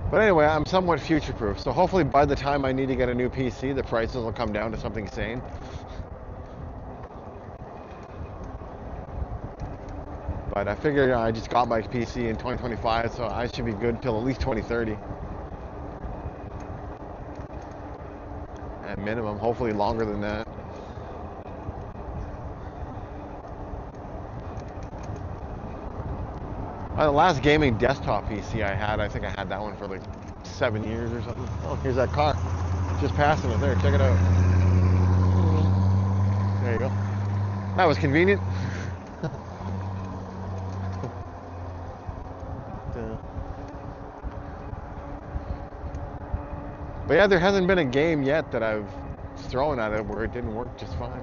But anyway, I'm somewhat future-proof, so hopefully by the time I need to get a new PC, the prices will come down to something sane. But I figure I just got my PC in 2025, so I should be good till at least 2030. At minimum, hopefully longer than that. The last gaming desktop PC I had, I think I had that one for like 7 years or something. Oh, here's that car. Just passing it there. Check it out. There you go. That was convenient. But yeah, there hasn't been a game yet that I've thrown at it where it didn't work just fine.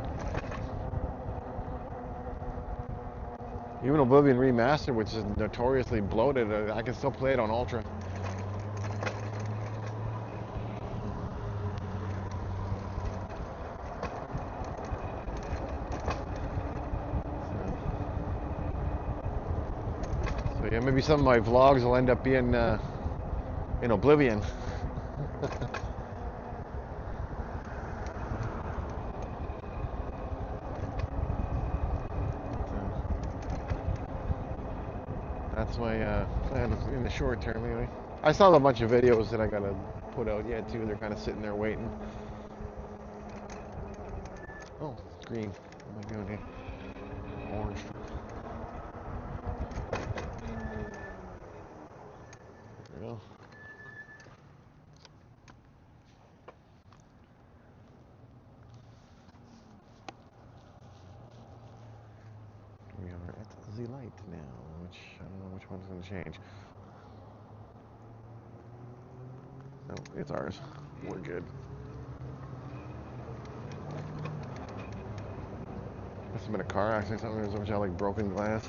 Even Oblivion Remastered, which is notoriously bloated, I can still play it on Ultra. So yeah, maybe some of my vlogs will end up being in Oblivion. That's my plan in the short term, anyway. I saw a bunch of videos that I gotta put out yet too. They're kind of sitting there waiting. Oh, it's green. What am I doing here? Orange. There we go. We are at the light now, which I don't know which one's going to change. No, it's ours. We're good. have been a car accident or something. There's a bunch of like broken glass.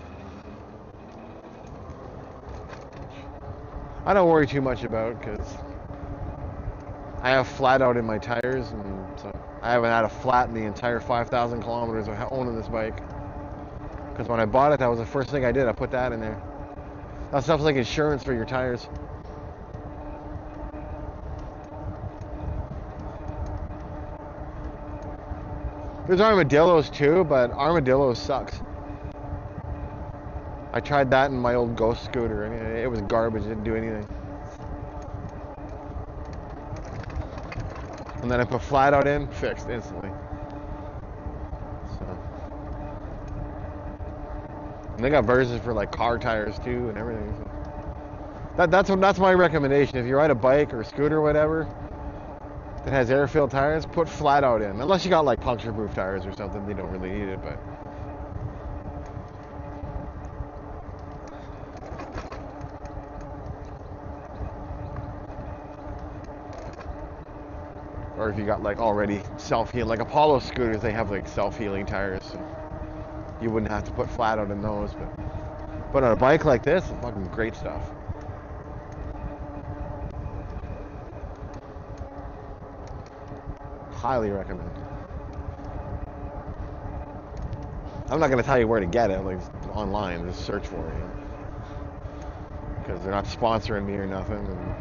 I don't worry too much about because I have flat out in my tires, and so I haven't had a flat in the entire 5,000 kilometers of owning this bike. Because when I bought it, that was the first thing I did. I put that in there. That stuff's like insurance for your tires. There's armadillos too, but armadillos sucks. I tried that in my old Ghost scooter, and it was garbage. It didn't do anything. And then I put flat out in, fixed instantly. So, and they got versions for like car tires too, and everything. So that's my recommendation. If you ride a bike or a scooter or whatever that has air-filled tires, put flat out in. Unless you got like puncture-proof tires or something, you don't really need it. But or if you got like already self-healing, like Apollo scooters, they have like self-healing tires, so you wouldn't have to put flat out in those. But on a bike like this, it's fucking great stuff. Highly recommend. I'm not going to tell you where to get it, like online, just search for it. Because they're not sponsoring me or nothing. And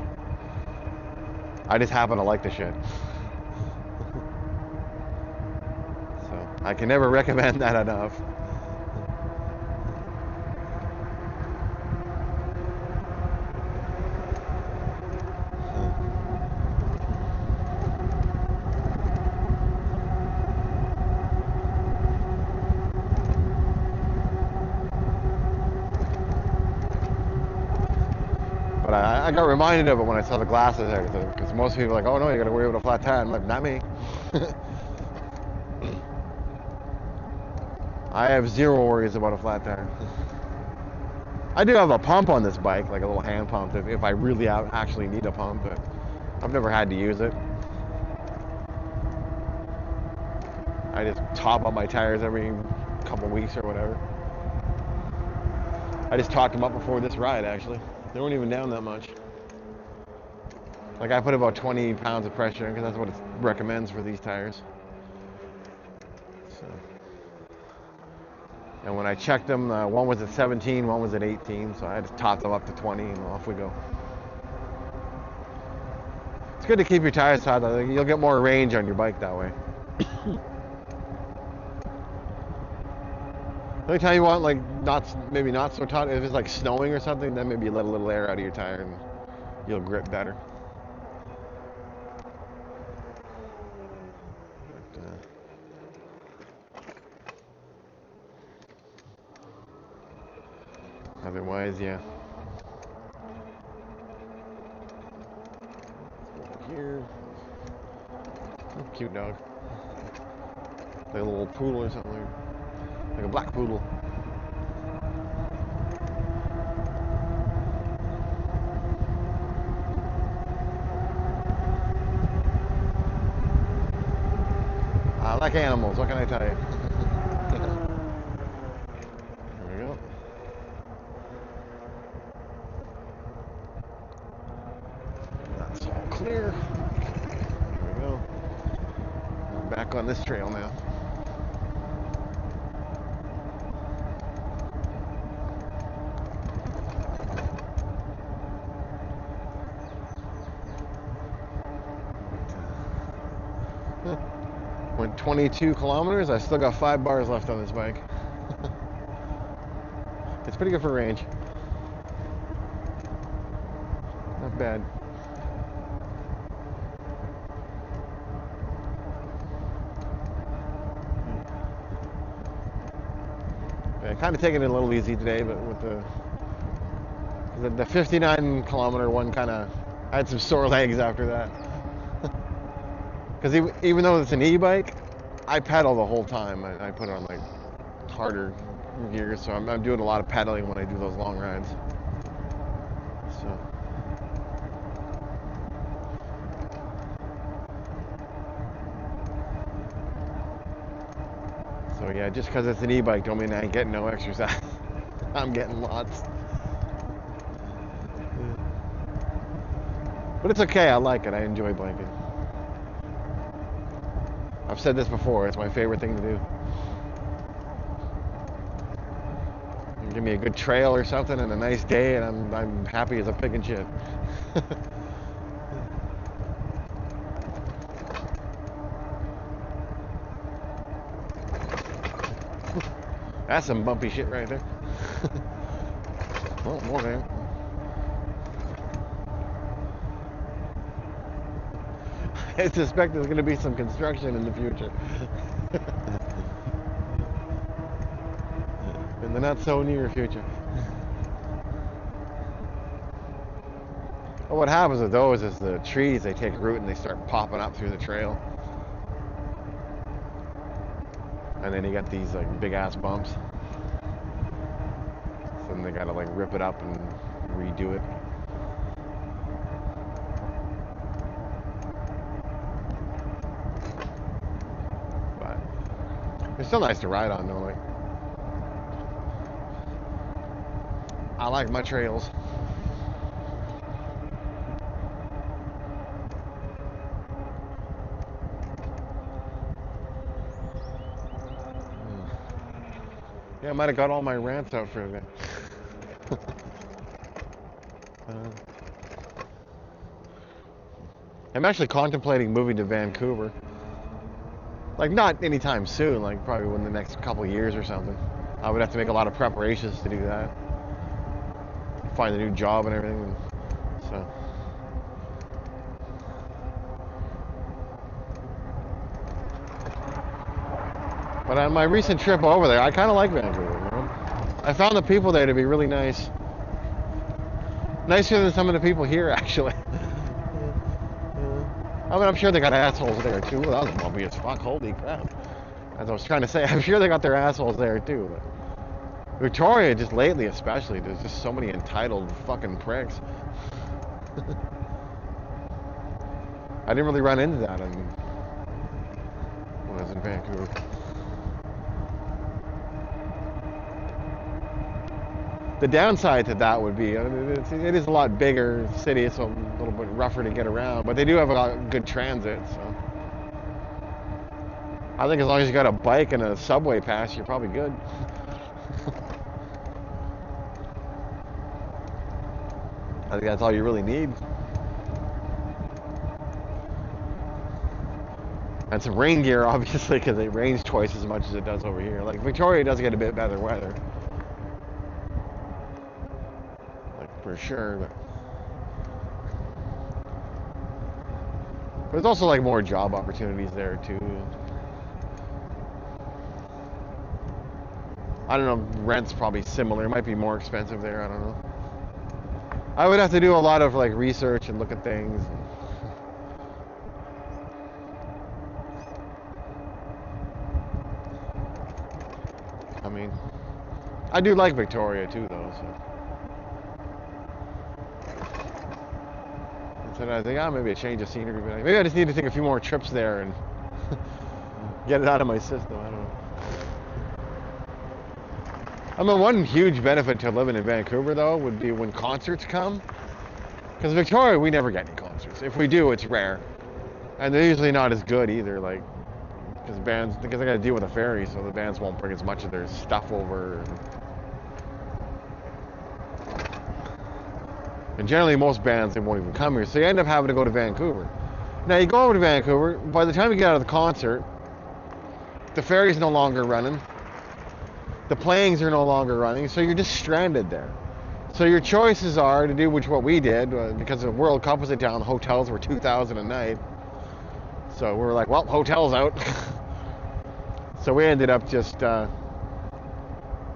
I just happen to like the shit. So I can never recommend that enough. But I got reminded of it when I saw the glasses there, because most people are like, oh no, you got to worry about a flat tire. I'm like, not me. I have zero worries about a flat tire. I do have a pump on this bike, like a little hand pump, if I really actually need a pump, but I've never had to use it. I just top up my tires every couple weeks or whatever. I just topped them up before this ride, actually. They weren't even down that much. Like I put about 20 pounds of pressure in because that's what it recommends for these tires. So, and when I checked them, one was at 17, one was at 18, so I just topped them up to 20 and off we go. It's good to keep your tires hot. You'll get more range on your bike that way. The only time you want, like, maybe not so taut, if it's like snowing or something, then maybe you let a little air out of your tire and you'll grip better. But, otherwise, yeah. Here. Oh, cute dog. Like a little poodle or something. Like a black poodle. I like animals, what can I tell you? There we go. That's all clear. There we go. We're back on this trail now. Went 22 kilometers. I still got 5 bars left on this bike. It's pretty good for range. Not bad. Yeah, kind of taking it a little easy today, but with the 59 kilometer one, kind of I had some sore legs after that. Because even though it's an e-bike, I pedal the whole time. I put it on like harder gears, so I'm doing a lot of pedaling when I do those long rides. So So yeah, just because it's an e-bike don't mean I ain't getting no exercise. I'm getting lots. But it's okay, I like it. I enjoy biking. I've said this before, it's my favorite thing to do. Give me a good trail or something and a nice day and I'm happy as a pig in shit. That's some bumpy shit right there. Oh, more man. I suspect there's going to be some construction in the future. In the not so near future. Well, what happens with those is the trees, they take root and they start popping up through the trail. And then you got these like big ass bumps. So then they gotta like rip it up and redo it. But it's still nice to ride on though, like. I like my trails. Yeah, I might have got all my rants out for a bit. I'm actually contemplating moving to Vancouver. Like, not anytime soon, like probably within the next couple of years or something. I would have to make a lot of preparations to do that. Find a new job and everything. So. But on my recent trip over there, I kind of like Vancouver. You know? I found the people there to be really nice. Nicer than some of the people here, actually. I mean, I'm sure they got assholes there too. Well, that was bumpy as fuck. Holy crap. As I was trying to say, I'm sure they got their assholes there too. But Victoria, just lately especially, there's just so many entitled fucking pricks. I didn't really run into that when I was in Vancouver. The downside to that would be, it is a lot bigger city, so a little bit rougher to get around, but they do have a lot of good transit, so. I think as long as you got a bike and a subway pass, you're probably good. I think that's all you really need. And some rain gear, obviously, because it rains twice as much as it does over here. Like, Victoria does get a bit better weather. For sure, but there's also like more job opportunities there too. I don't know, rent's probably similar. It might be more expensive there, I don't know. I would have to do a lot of like research and look at things. I mean, I do like Victoria too though, so. And I think, maybe a change of scenery. But maybe I just need to take a few more trips there and get it out of my system. I don't know. I mean, one huge benefit to living in Vancouver, though, would be when concerts come. Because Victoria, we never get any concerts. If we do, it's rare. And they're usually not as good either, like, because I got to deal with a ferry, so the bands won't bring as much of their stuff over. And generally, most bands, they won't even come here. So you end up having to go to Vancouver. Now, you go over to Vancouver, by the time you get out of the concert, the ferry's no longer running. The planes are no longer running, so you're just stranded there. So your choices are to do what we did, because the World Cup was in town, the hotels were $2,000 a night. So we were like, well, hotel's out. So we ended up just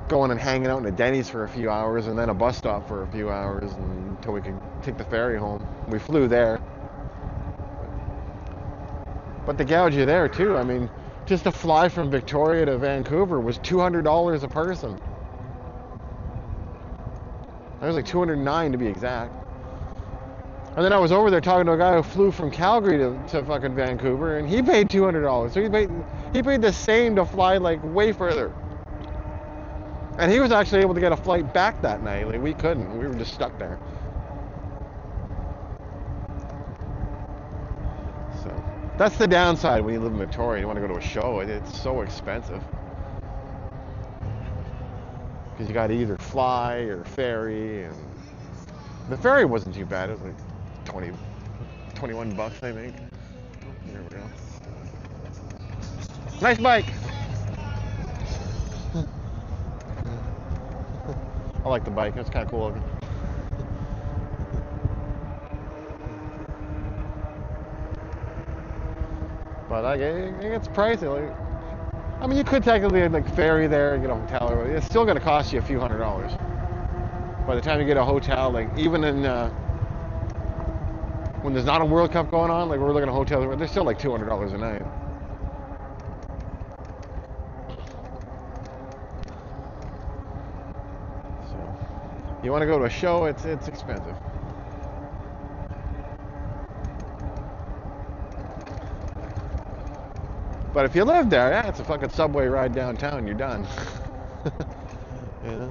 going and hanging out in a Denny's for a few hours and then a bus stop for a few hours until we could take the ferry home. We flew there. But they gouge you there too. I mean, just to fly from Victoria to Vancouver was $200 a person. That was like $209 to be exact. And then I was over there talking to a guy who flew from Calgary to fucking Vancouver, and he paid $200. So he paid the same to fly like way further. And he was actually able to get a flight back that night. Like we couldn't. We were just stuck there. So that's the downside when you live in Victoria. You want to go to a show. It's so expensive. Because you got to either fly or ferry, and the ferry wasn't too bad. It was like 21 bucks, I think. There we go. Nice bike. I like the bike. It's kind of cool looking. But it gets pricey. Like, I mean, you could technically like ferry there and get a hotel, or it's still going to cost you a few $100s. By the time you get a hotel, like even in when there's not a World Cup going on, like we're looking at hotels, they're still like $200 a night. So you want to go to a show, it's expensive. But if you live there, yeah, it's a fucking subway ride downtown, you're done. Yeah.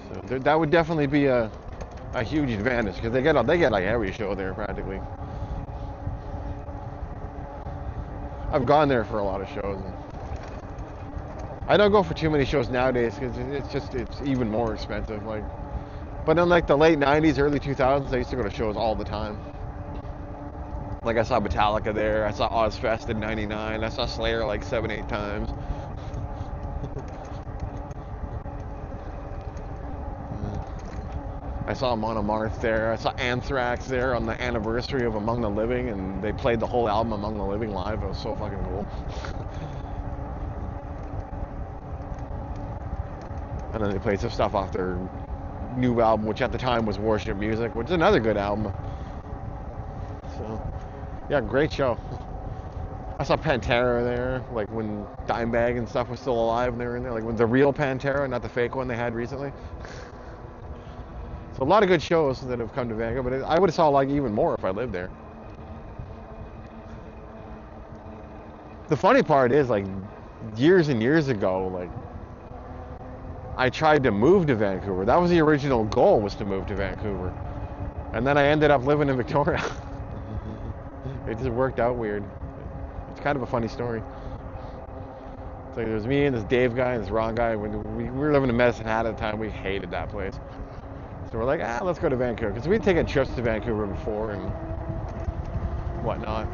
So that would definitely be a huge advantage, because they get like every show there practically. I've gone there for a lot of shows. And I don't go for too many shows nowadays because it's even more expensive. Like, but in like the late '90s, early 2000s, I used to go to shows all the time. Like I saw Metallica there, I saw Ozfest in '99, I saw Slayer like 7-8 times. I saw Amon Amarth there, I saw Anthrax there on the anniversary of Among the Living, and they played the whole album Among the Living live. It was so fucking cool. And then they played some stuff off their new album, which at the time was Worship Music, which is another good album. So yeah, great show. I saw Pantera there, like when Dimebag and stuff was still alive and they were in there, like when the real Pantera, not the fake one they had recently. So a lot of good shows that have come to Vancouver, but I would have saw like even more if I lived there. The funny part is, like, years and years ago, like, I tried to move to Vancouver. That was the original goal, was to move to Vancouver. And then I ended up living in Victoria. It just worked out weird. It's kind of a funny story. It's like there's me and this Dave guy and this Ron guy. When we were living in Medicine Hat at the time, we hated that place. So we're like, let's go to Vancouver. Because we'd taken trips to Vancouver before and whatnot.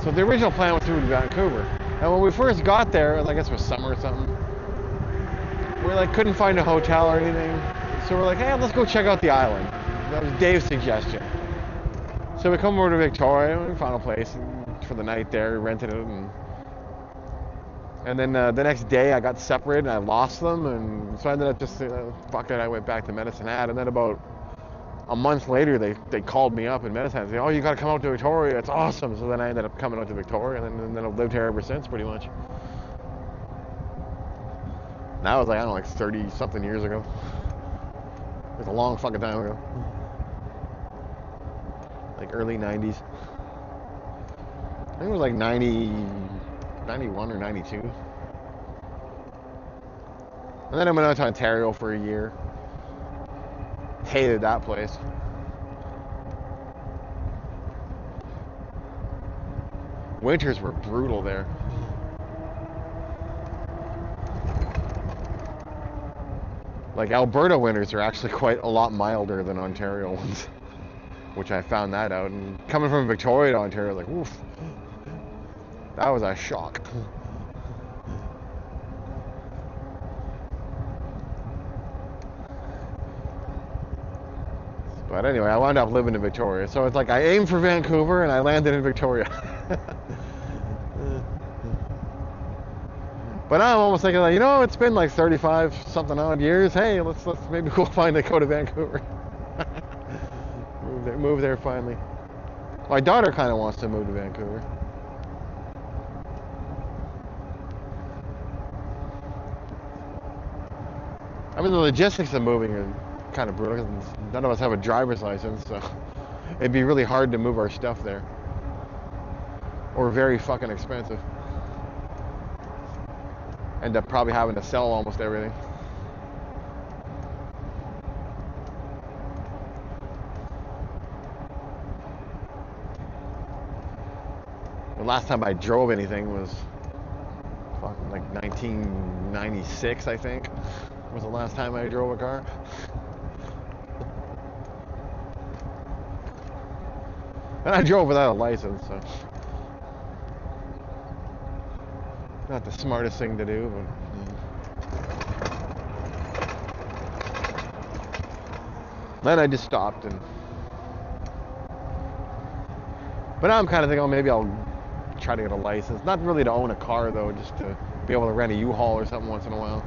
So the original plan was to move to Vancouver. And when we first got there, I guess it was summer or something, we like couldn't find a hotel or anything. So we're like, let's go check out the island. That was Dave's suggestion. So we come over to Victoria, and we found a place for the night there, rented it, and then the next day I got separated and I lost them, and so I ended up just, fuck it, I went back to Medicine Hat, and then about a month later they called me up in Medicine Hat and said, you gotta come out to Victoria, it's awesome. So then I ended up coming out to Victoria, and then I've lived here ever since, pretty much. That was like, I don't know, like 30 something years ago. It was a long fucking time ago. Like early 90s. I think it was like 91 or 92. And then I went out to Ontario for a year. Hated that place. Winters were brutal there. Like Alberta winters are actually quite a lot milder than Ontario ones. Which I found that out, and coming from Victoria to Ontario, like, oof, that was a shock. But anyway, I wound up living in Victoria, so it's like I aimed for Vancouver and I landed in Victoria. But now I'm almost thinking, like, it's been like 35 something odd years. Hey, let's maybe we'll finally go to Vancouver. Move there finally. My daughter kind of wants to move to Vancouver. I mean, the logistics of moving are kind of brutal. 'Cause none of us have a driver's license, so it'd be really hard to move our stuff there. Or very fucking expensive. End up probably having to sell almost everything. The last time I drove anything was fucking like 1996, I think. Was the last time I drove a car. And I drove without a license, so not the smartest thing to do, but then I just stopped and. But now I'm kind of thinking, oh, maybe I'll try to get a license. Not really to own a car though, just to be able to rent a U-Haul or something once in a while.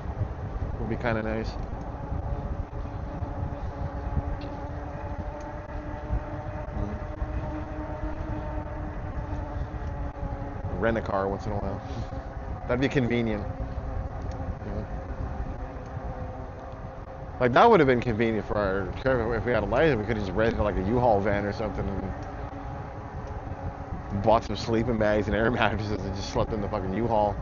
Would be kind of nice. Rent a car once in a while. That'd be convenient. Like that would have been convenient for our trip if we had a license. We could have just rented like a U-Haul van or something and bought some sleeping bags and air mattresses and just slept in the fucking U-Haul.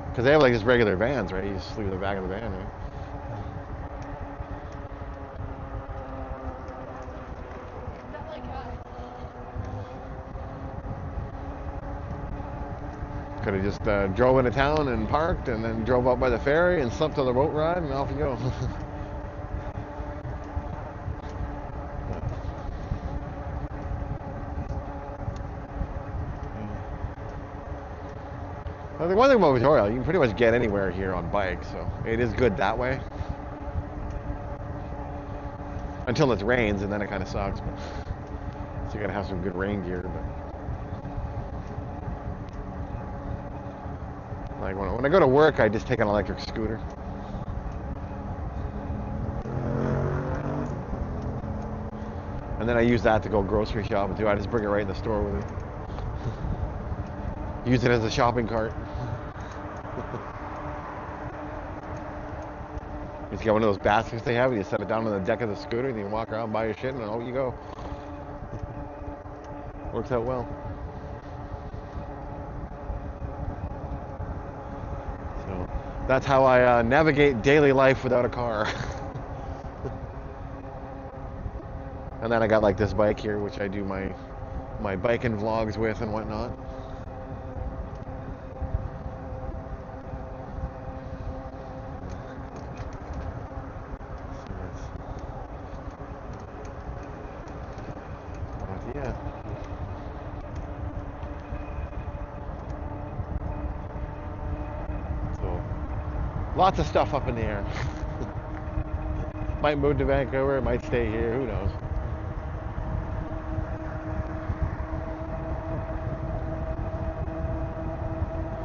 Because they have like just regular vans, right? You just sleep in the back of the van, right? Could have just drove into town and parked and then drove up by the ferry and slept on the boat ride and off you go. Well, the one thing about Victoria, you can pretty much get anywhere here on bikes, so it is good that way. Until it rains, and then it kind of sucks. But, so you gotta have some good rain gear. But like when I go to work, I just take an electric scooter. And then I use that to go grocery shopping too. I just bring it right in the store with it. Use it as a shopping cart. You just get one of those baskets they have, and you set it down on the deck of the scooter, and you walk around, buy your shit, and out you go. Works out well. So that's how I navigate daily life without a car. And then I got like this bike here, which I do my biking vlogs with and whatnot. Yeah. So lots of stuff up in the air. Might move to Vancouver, might stay here, who knows.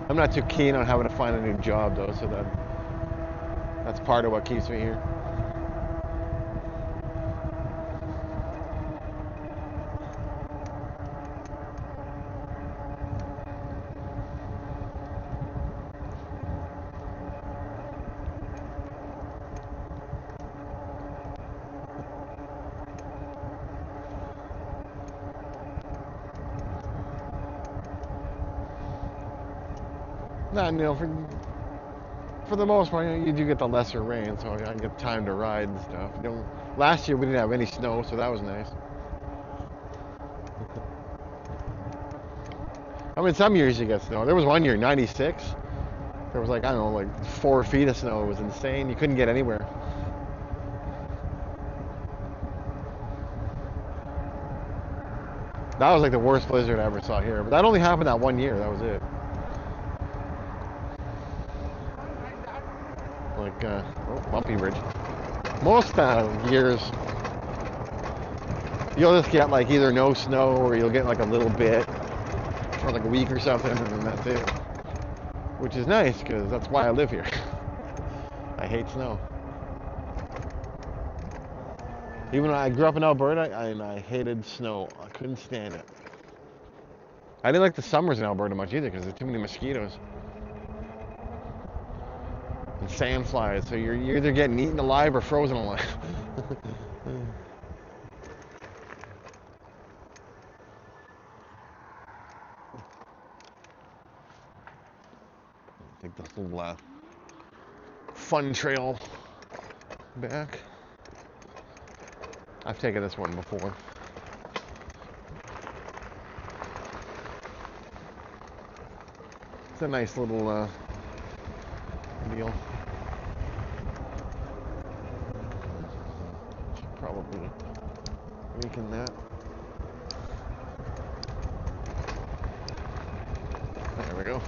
I'm not too keen on having to find a new job though, so that's part of what keeps me here. Not, you know, for the most part, you do get the lesser rain, so I get time to ride and stuff. You know, last year we didn't have any snow, so that was nice. I mean, some years you get snow. There was one year, 96. There was like, I don't know, like 4 feet of snow. It was insane. You couldn't get anywhere. That was like the worst blizzard I ever saw here. But that only happened that one year. That was it. Like, bumpy ridge. Most years, you'll just get like either no snow or you'll get like a little bit for like a week or something, and then that's it. Which is nice because that's why I live here. I hate snow. Even when I grew up in Alberta, I hated snow. I couldn't stand it. I didn't like the summers in Alberta much either because there's too many mosquitoes. and sand flies. So you're either getting eaten alive or frozen alive. Take this little fun trail back. I've taken this one before. It's a nice little deal. Should probably weaken that. There we go.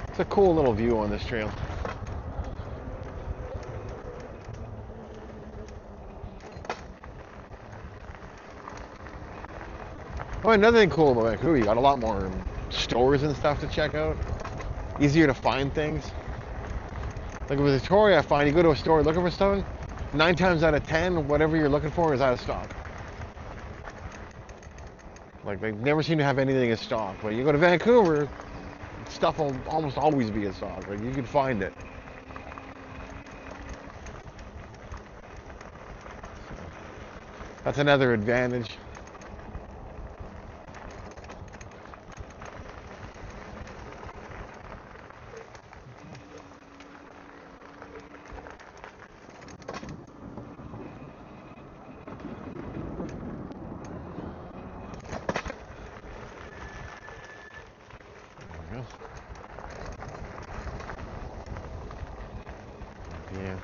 It's a cool little view on this trail. Oh, another thing cool about Vancouver, you got a lot more stores and stuff to check out. Easier to find things. Like with Victoria, I find you go to a store looking for something, 9 times out of 10, whatever you're looking for is out of stock. Like they never seem to have anything in stock. But you go to Vancouver, stuff will almost always be in stock. Like you can find it. That's another advantage. Yeah.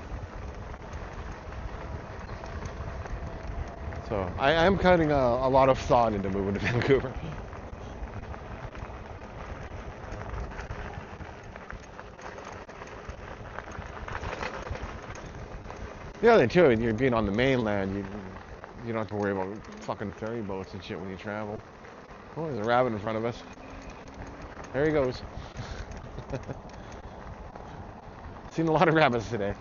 So I am putting a lot of thought into moving to Vancouver. The other thing too, you're being on the mainland, you don't have to worry about fucking ferry boats and shit when you travel. Oh, there's a rabbit in front of us. There he goes. Seen a lot of rabbits today.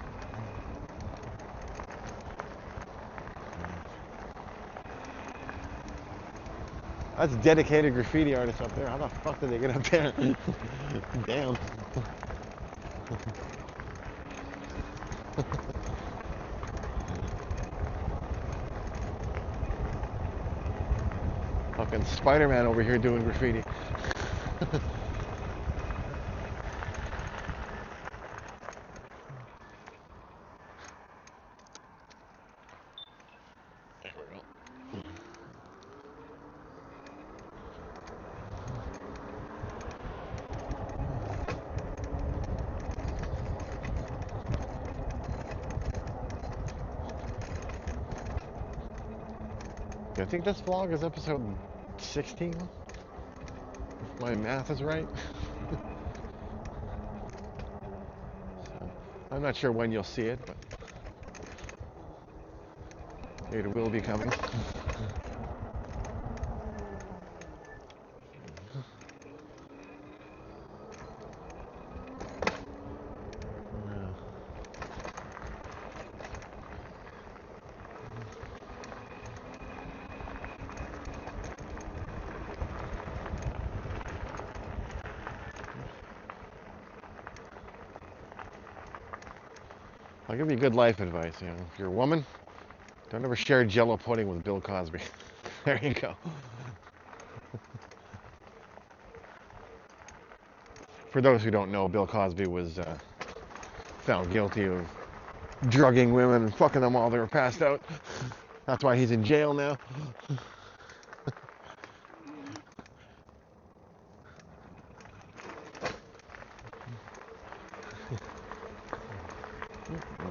That's dedicated graffiti artists up there. How the fuck did they get up there? Damn. Fucking Spider-Man over here doing graffiti. There we go. I think this vlog is episode 16, if my math is right. So, I'm not sure when you'll see it, but it will be coming. I'll give you good life advice. You know, if you're a woman, don't ever share Jello pudding with Bill Cosby. There you go. For those who don't know, Bill Cosby was found guilty of drugging women and fucking them while they were passed out. That's why he's in jail now.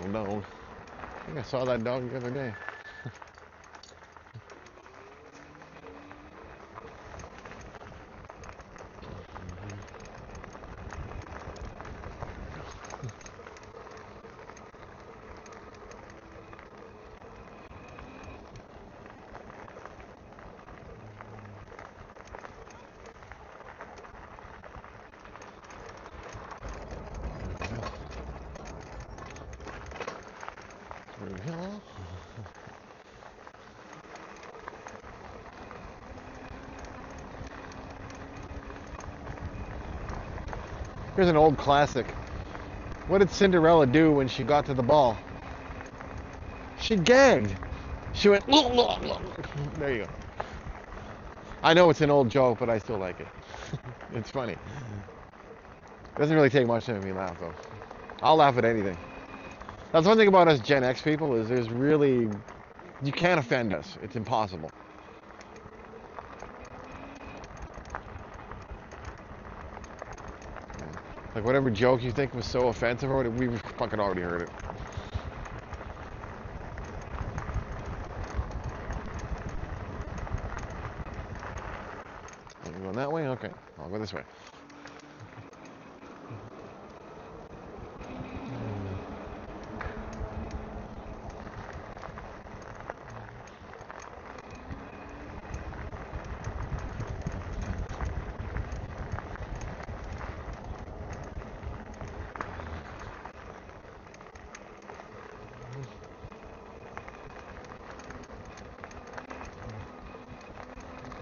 Little dog. I think I saw that dog the other day. Through the hill. Here's an old classic. What did Cinderella do when she got to the ball? She gagged. She went, "Look, look, look." There you go. I know it's an old joke, but I still like it. It's funny. It doesn't really take much to make me laugh, though. I'll laugh at anything. That's one thing about us Gen X people is there's really, you can't offend us. It's impossible. Like whatever joke you think was so offensive, or we've fucking already heard it. You going that way? Okay, I'll go this way.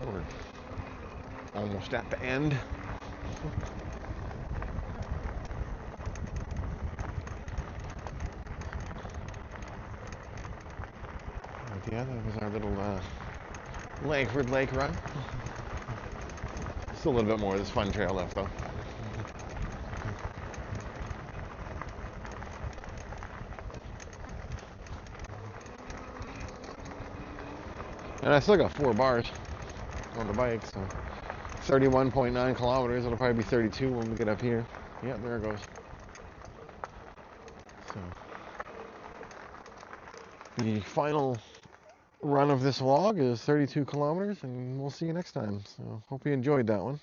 We're almost at the end. But yeah, that was our little Langford Lake run. Still a little bit more of this fun trail left, though. And I still got 4 bars on the bike, so 31.9 kilometers. It'll probably be 32 when we get up here. Yeah, there it goes. So the final run of this vlog is 32 kilometers, and we'll see you next time. So hope you enjoyed that one.